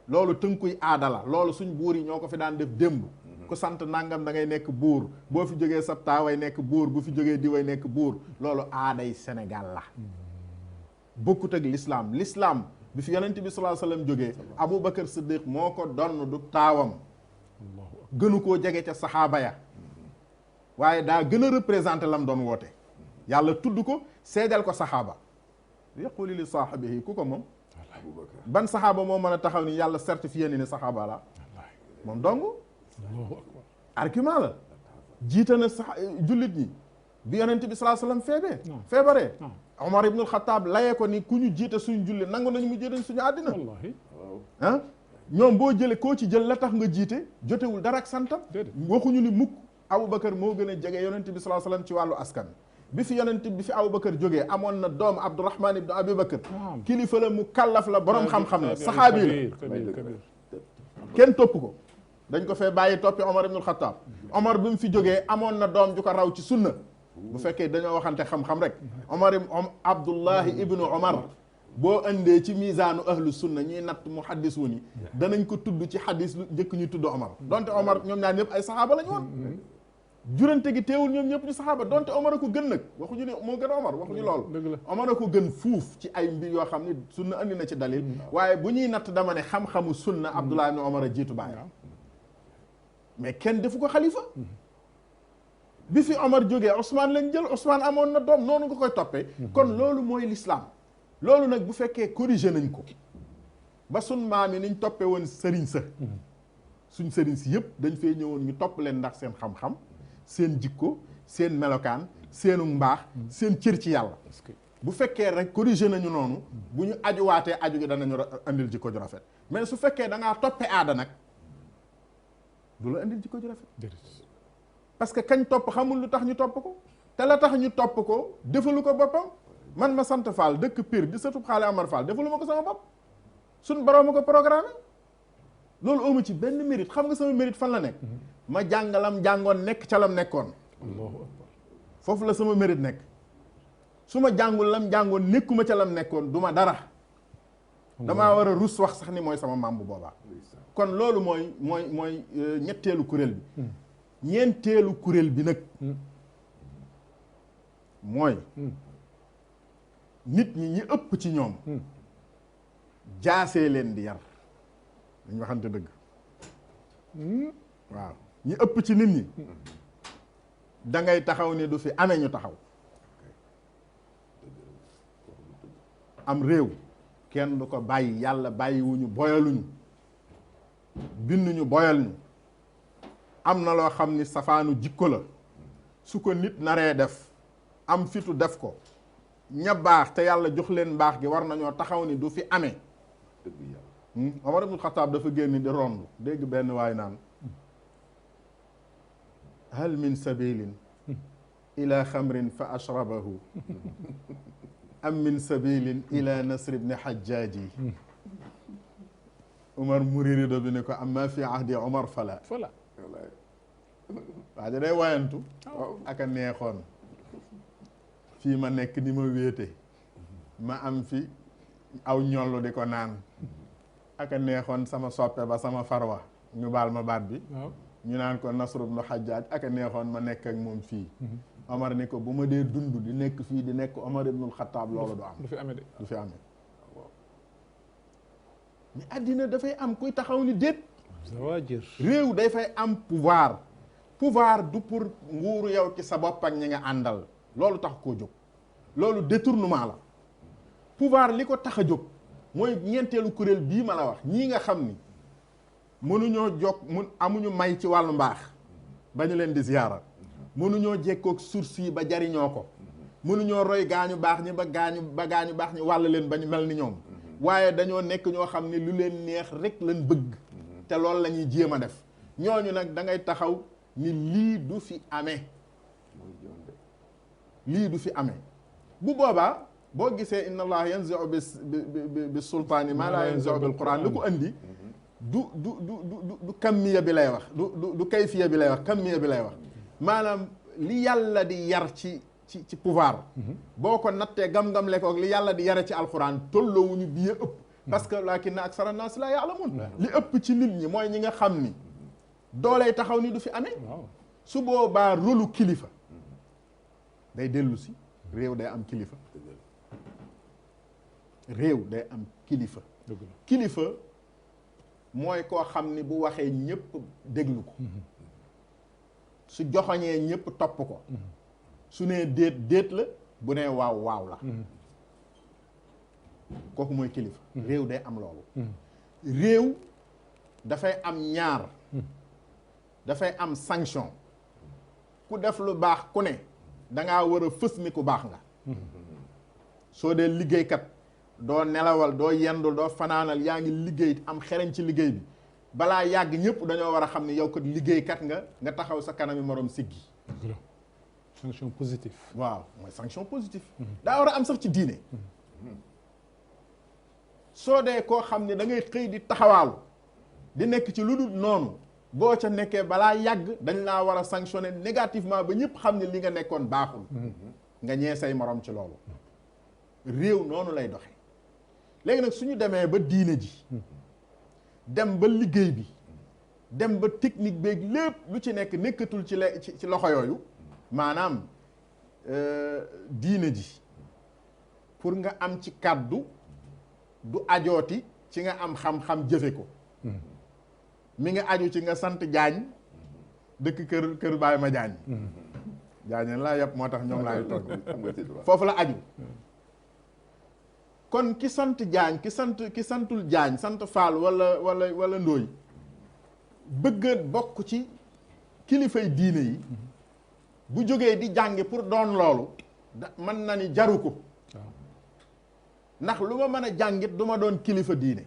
loolu tënkuy aada la loolu suñ buur yi ñoo ko fi daan def démb ku sant nangam da ngay nekk buur boo fi jógee sab taaway nekk buur bu fi jógee diway nekk buur loolu aaday Sénégal la bokkut ak l'islam bi fi yonent bi sallallahu alayhi wasallam jógee Aboubacar Siddiq moo ko donn du taawam gënu koo jege ca saxaaba ya waaye daa gën a représenté lam doon woote yàlla tudd ko seedal ko saxaaba yaquli li saahibihi ku ko moom ban saxaaba moo mën a taxaw ni yàlla certifié ni ne saxaaba la moom dong argument la jiite na sax jullit ñi bi yonent bi sallallahu alayhi wasallam feebaree Omar ibnul Xataab layee ko ni ku ñu jiite suñu julli nangu nañu mu jiite suñu àddina ah ñoom boo jëlee koo ci jël la tax nga jiite jotewul dara ak santam waxuñu ni mukk Aboubacar moo gën a jege yonent bi sallallahu alayhi wasallam ci wàllu askan bi fi Aboubacar jógee amoon na doom Abdourahman ibn Abi Bakr kilifa la mu kallaf la borom xam-xam la saxaabi la kenn topp ko dañ ko fee bàyyi toppi Omar ibnul Xataab Omar bi mu fi jógee amoon na doom ju ko raw ci sunna bu fekkee dañoo waxante xam-xam rek Abdullahi ibnu Omar boo indee ci misaanu ahlu sunna ñuy natt muhaddisuun yi danañ ko tudd ci xadis lu njëkk ñu tudd Omar donte Omar ñoom ñaar ñëpp ay saxaaba la ñu woon jurante gi teewul ñoom ñëpp ñu saxaaba donte Omar a ko gën nag waxuñu ne moo gën a Omar waxuñu loolu Omar a ko gën fuuf ci ay mbir yoo xam ne sunna andi na ci dalil waaye bu ñuy natt dama ne xam-xamu sunna Abdullahi ibnu Omar a jiitu bàyyi mais kenn defu ko xalifa bi fi Omar jógee Ousmane lañ jël Ousmane amoon na doom noonu nga koy toppee kon loolu mooy l'islam loolu nag bu fekkee corrigé nañ ko ba sun maam yi niñ toppee woon sëriñ sa suñ sëriñ si yëpp dañ fee ñëwoon ñu topp leen ndax seen xam-xam seen jikko seen melokaan seenu mbaax seen cër ci yàlla bu fekkee rek corrigé nañu noonu bu ñu ajuwaatee aju gi danañu andil jikko ju rafet mais su fekkee da ngaa toppee aada nag du la andil jikko ju rafet parce que kañ topp xamul lu tax ñu topp ko te la tax ñu topp ko defalu ko boppam man ma sant Fall dëkk Pire di sëtub Xaale Amar Fall defalu ma ko sama bopp suñ borom ma ko programme loolu amu ci benn mérite. xam nga sama mérite fan la nekk ma jàngalam jàngoon nekk ca lam nekkoon. allahu akbar. foofu la sama mérite nekk. su ma jàngul lam jàngoon nekkuma ca lam nekkoon du ma dara. damaa war a rus wax sax ni mooy sama maam bu boobaa. kon loolu mooy ñetteelu kuréel bi. ñeenteelu kuréel bi nag. mooy. nit ñi ëpp ci ñoom. jaasee leen di yar. dañu waxante dëgg. waaw ñi ëpp ci nit ñi. da ngay taxaw ni du fi amee ñu taxaw. am réew kenn du ko bàyyi yàlla bàyyiwuñu boyaluñu binduñu boyal ñu. am na loo xam ni safaanu jikko la su ko nit naree def am fitu def ko ña baax te yàlla jox leen mbaax gi war nañoo taxaw ni du fi amee. Omar ibn Khattab dafa génn di rond dégg benn waay naan hal min sabilin ila xamrin fa ashrabahu am min sabilin ila nasr ibn hajjaji. Omar murirido bi ne ko amma fi ahdi Omar fala waa ja day wayantu aka neexoon fii ma nekk ni ma wéete ma am fi aw ñollu di ko naan aka neexoon sama soppe ba sama farwa ñu baal ma baat bi ñu naan ko Nasr ibn Hajjaj aka neexoon ma nekk ak moom fii. Omar ni ko bu ma dee dund di nekk fii di nekk Omar ibnul Xattaab loolu du am. du fi amee de du fi amee. mais àddina dafay am kuy taxaw ni déet. réew day fay am pouvoir. pouvoir du pour nguuru yow ci sa bopp ak ñi nga àndal loolu tax koo jóg. loolu détournement la. pouvoir li ko tax a jóg mooy ñeenteelu kuréel bii ma la wax ñii nga xam ni mënuñoo amuñu may ci wàllu mbaax ba ñu leen di ziyaara. mënuñoo jekkoog source yi ba jariñoo ko. mënuñoo roy gaañu baax ñi ba gaañu baax ñi wàll leen ba ñu mel ni ñoom. waaye dañoo nekk ñoo xam ne lu leen neex rek lañ bëgg. te loolu la ñuy jéem a def. ñooñu nag da ngay taxaw ni lii du fi amee. lii du fi amee. bu boobaa boo gisee inna allah yanzi'u bi sultaani maa laa yanzi'u bil quran lu ko andi. du kammiya bi lay wax du kayfiya bi lay wax kammiya bi lay wax. maanaam li yàlla di yar ci pouvoir. boo ko nattee gam-gam lekkoog li yàlla di yare ci alquran tolloowuñu bi ëpp. parce que laakinna aksara naas laa ya'lamuun. li ëpp ci nit ñi mooy ñi nga xam ni dooley taxaw ni du fi amee. su boobaa rôlu kilifa day dellu si réew day am kilifa. réew day am kilifa. kilifa mooy koo xam ni bu waxee ñëpp déglu ko. su joxoñee ñëpp topp ko. su nee déet la bu nee waaw la. kooku mooy kilifa. réew day am loolu. réew dafay am ñaar. dafay am sanction. ku def lu baax ku ne dangaa war a fës ni ku baax nga. soo dee liggéeykat doo nelawal doo yendul doo fanaanal yaa ngi liggéey am xereñ ci liggéey bi balaa yàgg ñëpp dañoo war a xam ne yow kat liggéeykat nga taxaw sa kanami moroom siggi. sanction positive. waaw mooy sanction positive. daa war a am sax ci diine. soo dee koo xam ne da ngay xëy di taxawaalu di nekk ci lu dul noonu boo ca nekkee balaa yàgg dañ laa war a sanctionner négativement ba ñëpp xam ne li nga nekkoon baaxul. nga ñee say morom ci loolu. réew noonu lay doxe léegi nag suñu demee ba diine ji dem ba liggéey bi dem ba technique beeg lépp lu ci nekk nekkatul ci loxo yooyu maanaam diine ji pour nga am ci kàddu du ajooti ci nga am xam-xam jëfe ko mi nga aju ci nga sant jaañ dëkk kër Baay ma jaañ jaañeen laa yëpp moo tax ñoom laay togg foofu la aju kon ki sant jaañ ki santul jaañ sant faal wala ndóoy bëgg bokk ci kilifay diine yi bu jógee di jàngi pour doon loolu mën na ni jaru ko ndax lu ma mën a jàngit du ma doon kilifa diine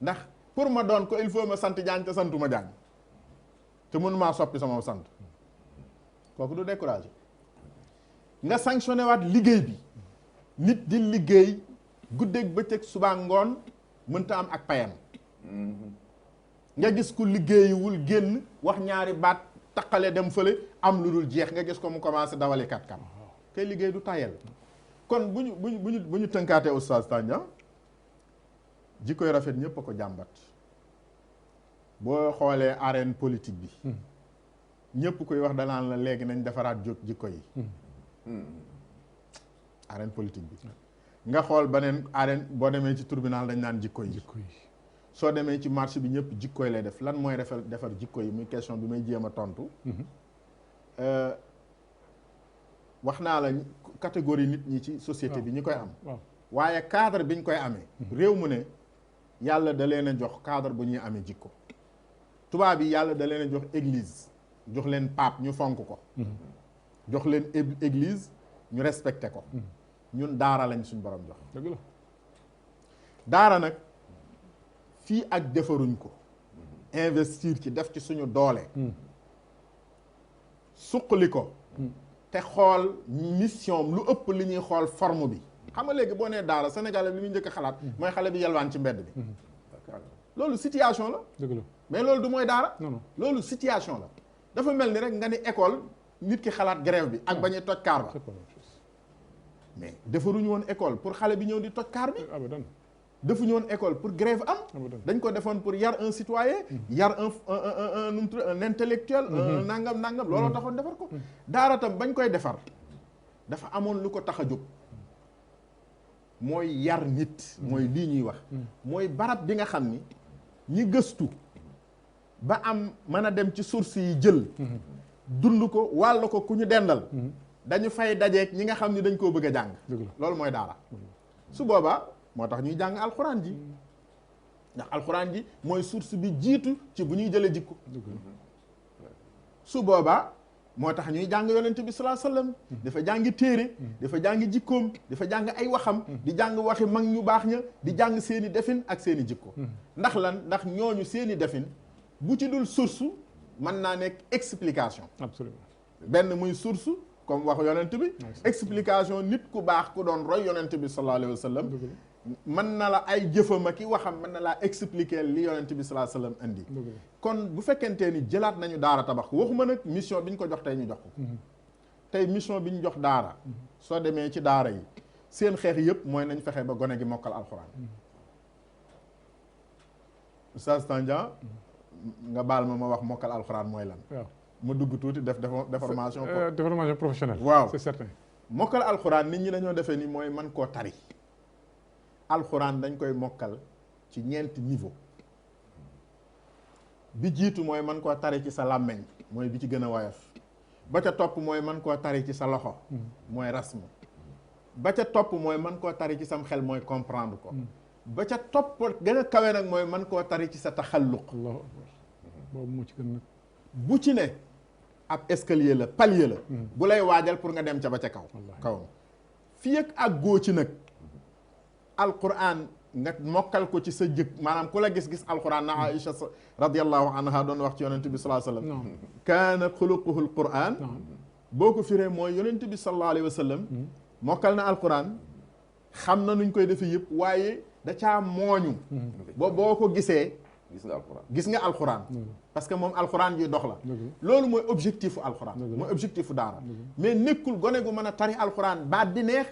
ndax pour ma doon ko il faut ma sant jaañ te santuma jaañ te mënu maa soppi sama sant kooku du découragé nga sanctionné waat liggéey bi nit di liggéey guddeeg bëccëg subaa ngoon mënta am ak payam nga gis ku liggéeyiwul génn wax ñaari baat taqale dem fële am lu dul jeex nga gis ko mu commencé dawali kat kay liggéey du tayel kon bu ñu tënkaatee Oustaz Tandian jikkoy rafet ñëpp a ko jàmbat boo xoolee arène politique bi ñëpp koy wax danaan la léegi nañ defaraat jikko yi arène politique bi nga xool beneen arène boo demee ci tribunal dañ naan jikko yi soo demee ci marché bi ñëpp jikko yi lay def lan mooy defar jikko yi muy question bi may jéem a tontu wax naa la catégorie nit ñi ci société bi ñi koy am waaye cadre bi ñu koy amee réew mu ne yàlla da leen a jox cadre bu ñuy amee jikko tubaab yi yàlla da leen a jox église jox leen pape ñu fonk ko jox leen église ñu respecté ko ñun daara lañ suñ borom jox dëgg la daara nag fii ak defaruñ ko investir ci def ci suñu doole suqali ko te xool mission lu ëpp li ñuy xool forme bi xam nga léegi boo nee daara Sénégal li muy njëkk a xalaat mooy xale bi yalwaan ci mbedd bi loolu situation la dëgg la mais loolu du mooy daara non loolu situation la dafa mel ni rek nga ni école nit ki xalaat grève bi ak bañuy toj kaar ba mais defaruñu woon école pour xale bi ñëw di toj kaar bi abadan defuñu woon école pour grève am dañ ko defoon pour yar un citoyen yar un intellectuel un nangam looloo taxoon defar ko daara tam bañ koy defar dafa amoon lu ko tax a jóg mooy yar nit mooy lii ñuy wax mooy barab bi nga xam ni ñi gëstu ba am mën a dem ci source yi jël dund ko wàll ko ku ñu dendal dañu fay dajeeg ñi nga xam ni dañ koo bëgg a jàng loolu mooy daara su boobaa moo tax ñuy jàng alxuraan ji ndax alxuraan ji mooy source bi jiitu ci bu ñuy jëlee jikko su boobaa moo tax ñuy jàng yonent bi sallallahu alayhi wasallam dafa jàngi téere dafa jàngi jikkoom dafa jàng ay waxam di jàng waxi mag ñu baax ña di jàng seeni defin ak seeni jikko ndax lan ndax ñooñu seeni defin bu ci dul source mën naa nekk explication absolument benn muy source comme wax yonent bi explication nit ku baax ku doon roy yonent bi sallallahu alayhi wasallam mën na la ay jëfam ak i waxam mën na laa expliquer li yonent bi sallallahu alayhi wasallam indi kon bu fekkentee ni jëlaat nañu daara tabax ko waxuma nag mission bi ñu ko jox tey ñu jox ko tey mission bi ñu jox daara soo demee ci daara yi seen xeex yëpp mooy nañ fexe ba gone gi mokkal alxuraan Oustaz Tandian nga baal ma wax mokkal alxuraan mooy lan waaw ma dugg tuuti def déformation professionnelle waaw c'est certain mokkal alxuraan nit ñi dañoo defee ni mooy man koo tari alxuraan dañ koy mokkal ci ñeenti niveau bi jiitu mooy man koo tari ci sa làmmeñ mooy bi ci gën a woyof ba ca topp mooy man koo tari ci sa loxo mooy rasm ba ca topp mooy man koo tari ci sam xel mooy comprendre ko ba ca topp gën a kawe nag mooy man koo tari ci sa taxalluq allahu akbar boobu moo ci gën nag bu ci ne ab escalier la palier la bu lay waajal pour nga dem ca ba ca kaw fii ak góo ci nag alquran nga mokkal ko ci sa jëkk maanaam ku la gis-gis alquran na Aïcha radiyallahu anha doon wax ci yonent bi sallallahu alayhi wa sallam kaana xuluquhu alquran boo ko firee mooy yonent bi sallallahu alayhi wa sallam mokkal na alquran xam na nuñ koy defee yëpp waaye da caa mooñu boo ko gisee gis nga alxuraan parce que moom alxuraan ji dox la loolu mooy objectifu alxuraan mooy objectifu daara mais nekkul gone gu mën a tari alxuraan baat bi neex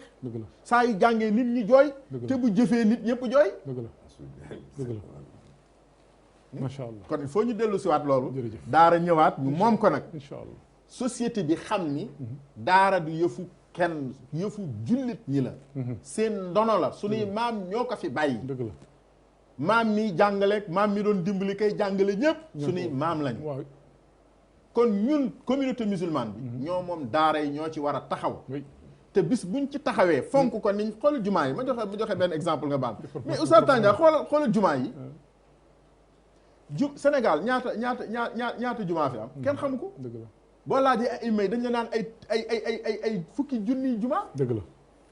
saa yu jàngee nit ñi jooy te bu jëfee nit ñëpp jooy dëgg la macha allah kon il faut ñu dellu siwaat loolu daara ñëwaat ñu moom ko nag incha allah société bi xam ni daara du yëfu kenn yëfu jullit ñi la seen ndono la suñuy maam ñoo ko fi bàyyi dëgg la maam mi jàngaleeg maam mi doon dimbali kay jàngale ñëpp suñuy maam lañ kon ñun communauté musulmane bi ñoo moom daara yi ñoo ci war a taxaw te bis buñ ci taxawee fonk ko niñ xoolal jumaa yi ma joxe benn exemple nga baal mais Oustaz Tandian xoolal jumaa yi Sénégal ñaata jumaa fi am kenn xamu ko dëgg la boo laajee ay imay dañ la naan ay fukki junniy jumaa dëgg la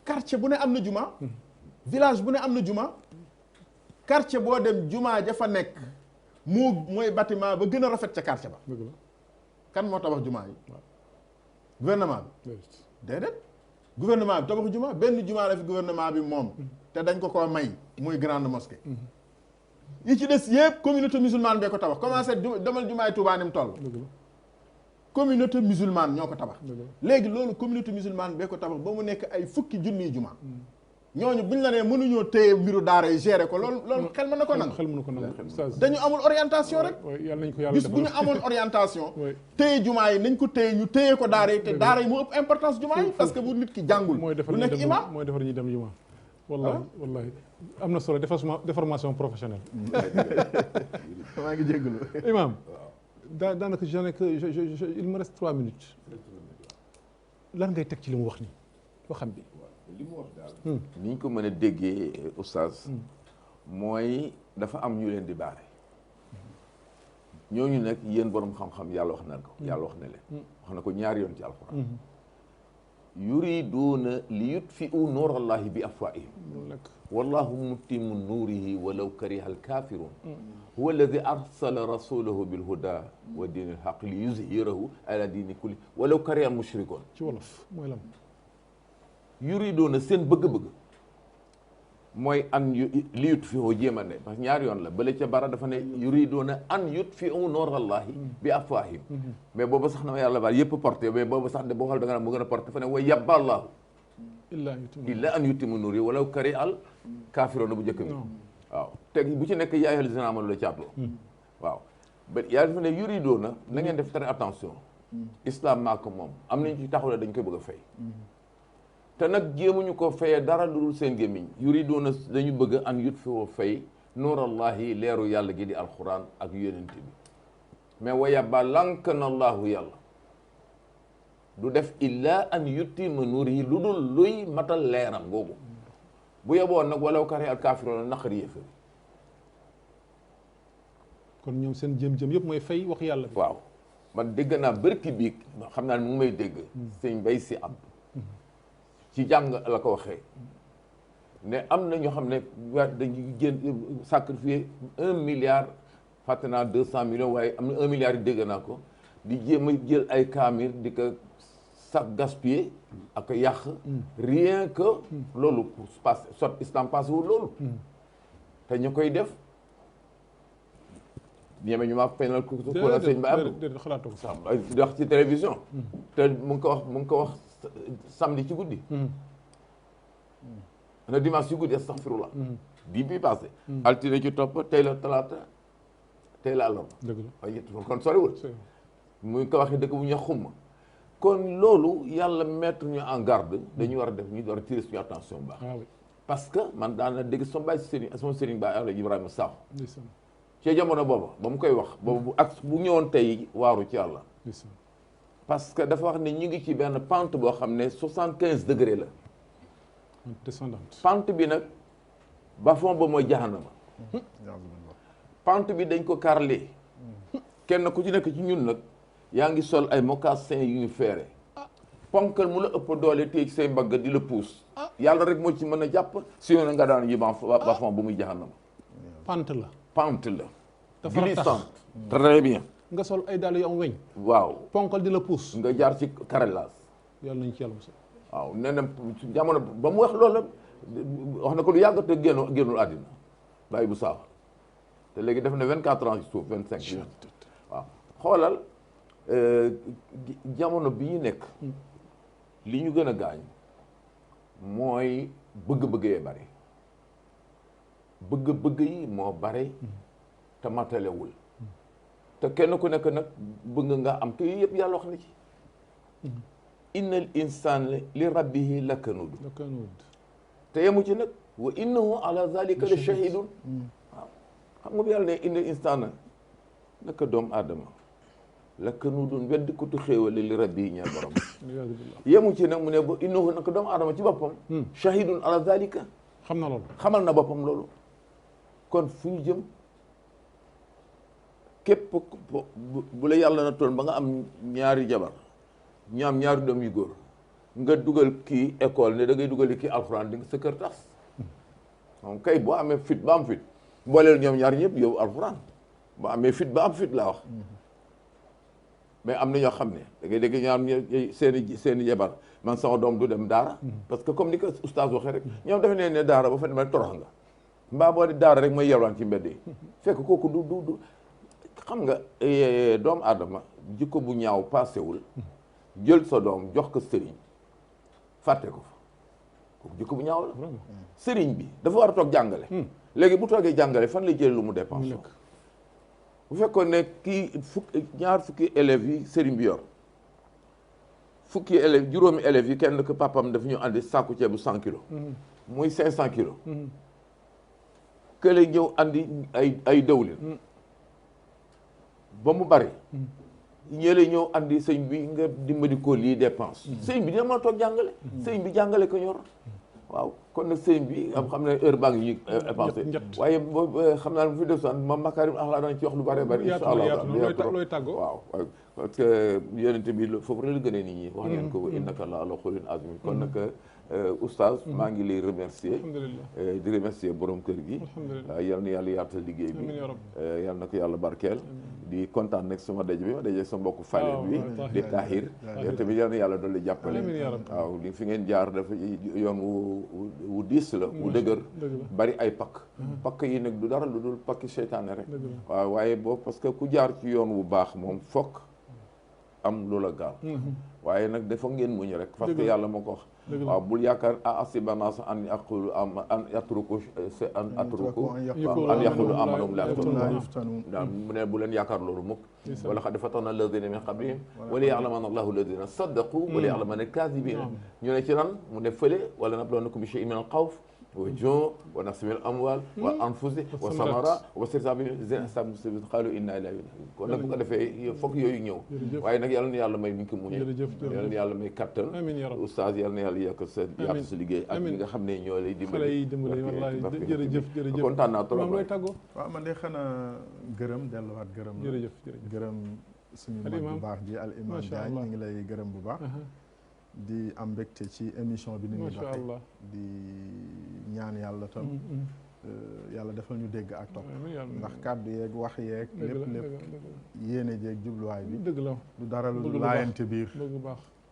quartier bu ne am na jumaa village bu ne am na jumaa quartier boo dem jumaa ja fa nekk mooy bâtiment ba gën a rafet ca quartier ba dëgg la kan moo tabax jumaa yi gouvernement bi déedéet gouvernement bi tabaxu jumaa benn jumaa la fi gouvernement bi moom te dañ ko may muy grande mosquée yi ci des yëpp communauté musulmane bee ko tabax commencé demal jumaay Tuubaa ni mu toll communauté musulmane ñoo ko tabax léegi loolu communauté musulmane bee ko tabax ba mu nekk ay fukki junniy juma ñooñu buñ la nee mënuñoo téye mbiru daara yi gérer ko loolu xel mën na ko nangu xel mënu ko nangu dañu amul orientation rek yàlla nañ ko yàlla bis bu ñu amoon orientation téye jumaa yi nañ ko téye ñu téye ko daara yi te daara yi moo ëpp importance jumaa yi parce que bu nit ki jàngul du nekk imam mooy defar ñuy dem jumaa wallahi wallahi am na solo déformation professionnelle maa ngi jégalu imam daanaka je n'ai que il me reste 3 minutes lan ngay teg ci li mu wax nii waxam bi li mu wax daal ni ñu ko mën a déggee oustaz mooy dafa am ñu leen di baare ñooñu nag yéen borom xam-xam yàlla wax na ko yàlla wax na leen wax na ko ñaari yoon ci alxuraan yuriduuna li yutfi'u nuurallahi bi afwaahihim wallahu mutimmu nuurihi walaw kariha alkaafiruun huwa alladi arsala rasulahu bilhuda wa diini alhaq li yuzhirahu ala diini kulli walaw kariha almushrikuun ci wolof mooy lan yuridoona seen bëgg-bëgg mooy an li yutfi'u jéem a ne parce que ñaari yoon la bale ca bara dafa ne yuridoona an yutfi'u noorallahi bi afwaahim mais booba sax na yàlla baal yëpp porté mais booba sax de boo xool da nga naan mu gën a porté dafa ne wa yabba allahu illa an yutimma nuurihi walaw kariha al kaafiruuna bu njëkk bi waaw teg bu ci nekk yaa ayyuhal laziina aamanu la caatloo waaw ba yàlla dafa ne yuridoona na ngeen def très attention islam maa ko moom am nañu ci taxawle dañ koy bëgg a fay te nag jéemuñu ko fayee dara lu dul seen gémmiñ yuriduuna dañu bëgg an yutfi'u fay nuurallahi leeru yàlla gi di alquran ak yonent bi mais wa yabba lank na allahu yàlla du def illa an yutimma nuurihi lu dul luy matal leeram googu bu yeboon nag walaw kariha al kaafiruuna naqari yéefari kon ñoom seen jëm-jëm yëpp mooy fay wax yàlla bi waaw man dégg naa bërki biig xam naa ne mu ngi may dégg sëñ Mbay Si Abdu ci jàng la ko waxee ne am na ñoo xam ne dañuy génn sacrifier 1 milliard fàtte naa 200 millions waaye am na 1 milliard yi dégg naa ko di jéem a jël ay kaamir di ko sax gaspiller ak yàq rien que loolu passe sot islam passe wul loolu te ñu koy def ñeme ñu maa feeñal ko la sëñ ba am xalaatoo ko sax di wax ci télévision te mu ngi ko wax samedi ci guddi na dimanche ci guddi astaghfirullah bi passé altine ci topp tey la talaata tey la àllarba waaye ñett fan kon soriwul mu ngi ko waxee dëkk bu ñu xumma kon loolu yàlla mettre ñu en garde dañu war a def ñu war a tirer suñu attention baax parce que man daana dégg sama baay sama sëriñ baay Alaaji Ibrahima Sakho ci jamono booba ba mu koy wax boobu ak bu ñëwoon tey waaru ci yàlla parce que dafa wax ne ñu ngi ci benn pente boo xam ne 75 degré la descendante pente bi nag bas-fond ba mooy jahannama pente bi dañ ko carrelé kenn ku ci nekk ci ñun nag yaa ngi sol ay mocassins yu ñu feere ponkal mu la ëpp doole téye ci say mbagg di la puus yàlla rek moo ci mën a jàpp si yoon nga daan yi bas-fond ba muy jahannama pente la dafa glissante très bien nga sol ay dàll yu am weñ waaw ponkal di la puus nga jaar ci carrelage yàlla nañ ci yàlla mos waaw nee na jamono ba mu wax loolu wax na ko lu yàgg te génnul àddina bàyyi bu saax te léegi def na 24 ans ci suuf 25 waaw xoolal jamono bi ñu nekk li ñu gën a gaañ mooy bëgg-bëgg yee bari bëgg-bëgg yi moo bari te matalewul te kenn ku nekk nag bëgg nga am te yëpp yàlla wax na ci innal insana li rabbihi lakanud te yemu ci nag wa innahu ala zalika la shahidun waaw xam nga bi yàlla ne innal insana naka doomu aadama lakanudun weddi kutu xéewale li rabbihi ñaar borom yemu ci nag mu ne ba innahu naka doomu aadama ci boppam shahidun ala zalika xam na loolu xamal na boppam loolu kon fu ñu jëm képp bu la yàlla na toon ba nga am ñaari jabar ñu am ñaari doom yu góor nga dugal kii école ne da ngay dugal kii alxuraan di nga sa kër tas moom kay boo amee fit ba am fit booleel ñoom ñaar ñëpp yow alxuraan boo amee fit ba am fit laa wax mais am na ñoo xam ne da ngay dégg ñoo am seeni jabar man sama doom du dem daara parce que comme ni ko oustaz waxee rek ñoom dafa ne daara ba fa demee torox nga mbaa boo di daara rek mooy yelwaan ci mbedd yi fekk kooku du xam nga doomu aadama jikko bu ñaaw paasewul jël sa doom jox ko sëriñ fàtte ko fa kooku jikko bu ñaaw la sëriñ bi dafa war a toog jàngale léegi bu toogee jàngale fan lay jëlee lu mu dépense bu fekkoon ne kii ñaar fukki élèves yi sëriñ bi yor fukki élèves juróomi élèves yi kenn que papam dafa ñu andi sàkku ceebu 100 kilos muy 500 kilos kële ñëw andi ay dawlin ba mu bari ñële ñëw andi sëñ bi nga dimbali ko lii dépense sëñ bi dina mën a toog jàngale sëñ bi jàngale ko ñor waaw kon nag sëñ bi xam ne heure baa ngi ñuy dépensé waaye xam naa bu fi def san ma makarim axlaa dana ci wax lu bari bari insha allah looy tàggoo waaw parce que yonente bi foofu rek la gënee nit ñi wax ngeen ko innaka la ala xulin azim kon nag oustaz maa ngi lay remercier di remercier borom kër gi yal na yàlla yaatal liggéey bi yal na ko yàlla barkeel di kontaan nag sama daje bi ma daje sa mbokk Fallène bi di Tahir yow tamit yal na yàlla dolli jàppale waaw li fi ngeen jaar dafa yoon wu diis la wu dëgër bari ay pakk yi nag du dara lu dul pakki seytaane rek waaw waaye boobu parce que ku jaar ci yoon wu baax moom fokk am lu la gaal waaye nag dafa ngeen muñ rek parce que yàlla moo ko wax waaw bul yaakaar asiba naas an yaqulu an yatruku an yaqulu amanum la yaftanun mu ne bu leen yaakaar loolu mukk wala qad fatanna alladina min qablihim wa liya'lamana allahu alladina saddaqu wa liya'lamana alkazibina ñu ne ci nan mu ne fële wala nabluwannakum bi shay'in min alxawf wa juu' wa naqsin min al-amwal wal anfusi wa samara wa bashiri saabiriin qaalu inna lillahi kon nag bu ko defee foog yooyu ñëw waaye nag yàlla na yàlla may ñu ko muñee yàlla na yàlla may kattan oustaz yàlla na yàlla yàq sa liggéey ak ñi nga xam ne ñoo lay dimbali wallaahi jërëjëf kontaan naa trop waaw man de xanaa gërëm delluwaat gërëm suñu mag bu baax ji al imam Diagne ñu ngi lay gërëm bu baax di am mbégte ci émission bi ni ñu doxee di ñaan yàlla tam yàlla defal ñu dégg ak topp ndax kàddu yeeg wax yeeg lépp yéene jeeg jubluwaay bi du dara lu laayante biir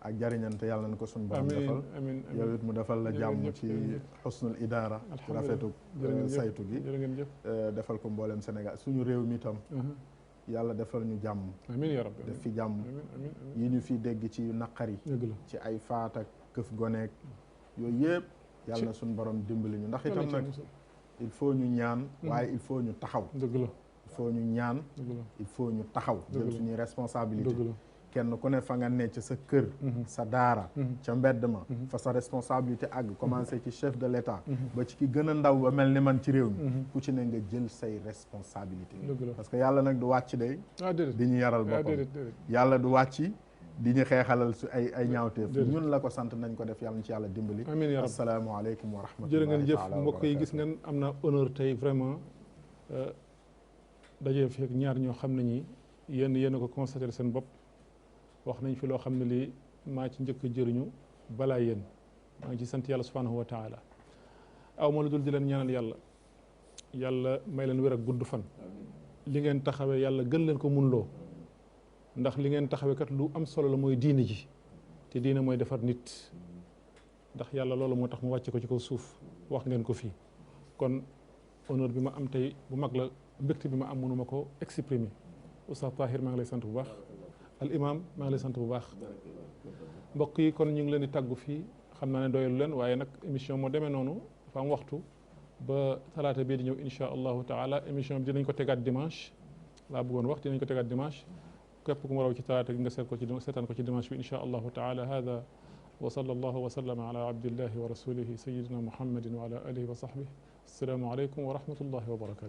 ak jariñante yàlla na ko suñu borom defal yow it mu defal la jàmm ci xusnul idaara ci rafetu saytu gi defal ko mboolem Sénégal suñu réew mi tam yàlla defal ñu jàmm amiin yaa rabbi def fi jàmm yi ñu fi dégg ci naqari ci ay faat ak këf goneek yooyu yëpp yàlla na suñu borom dimbali ñu ndax itam nag il faut ñu ñaan waaye il faut ñu taxaw il faut ñu ñaan il faut ñu taxaw jël suñuy responsabilité kenn ku ne fa nga ne ca sa kër sa daara ca mbedd ma fa sa responsabilité àgg commencé ci chef de l'État ba ci ki gën a ndaw ba mel ni man ci réew mi ku ci ne nga jël say responsabilité parce que yàlla nag du wàcc day di ñu yaral boppam yàlla du wàcc di ñu xeexalal su ay ñaawteef ñun la ko sant nañ ko def yàlla na ci yàlla dimbali asalaamaaleykum wa rahmatullahi jërë ngeen jëf mbokk yi gis ngeen am na honneur tey vraiment dajee fekk ñaar ñoo xam ne ñi yéen a ko constaté seen bopp wax nañ fi loo xam ne lii maa ci njëkk jëriñu balaa yéen maa ngi ci sant yàlla subhanahu wa taala aw ma lu dul di leen ñaanal yàlla may leen wér ak gudd fan li ngeen taxawee yàlla gën leen ko mun loo ndax li ngeen taxawee kat lu am solo la mooy diine ji te diine mooy defar nit ndax yàlla loolu moo tax mu wàcce ko ci kaw suuf wax ngeen ko fii kon honneur bi ma am tey bu mag la mbégte bi ma am mënuma ko exprimer Oustaz Tahir maa ngi lay sant bu baax al imam maa ngi lay sant bu baax mbokk yi kon ñu ngi leen di tàggu fii xam naa ne doyalu leen waaye nag émission moo demee noonu dafa am waxtu ba talaata bii di ñëw insha allahu taala émission bi dinañ ko tegaat dimanche laa bëggoon wax dinañ ko tegaat dimanche képp ku mu raw ci talaata gi nga seetaan ko ci dimanche bi insha allahu taala hada wa sallallahu wa sallama ala abdillahi wa rasulihi sayidina muhammadin wa ala alihi wa sahbihi assalaamu aleykum wa rahmatullahi wa barakatuh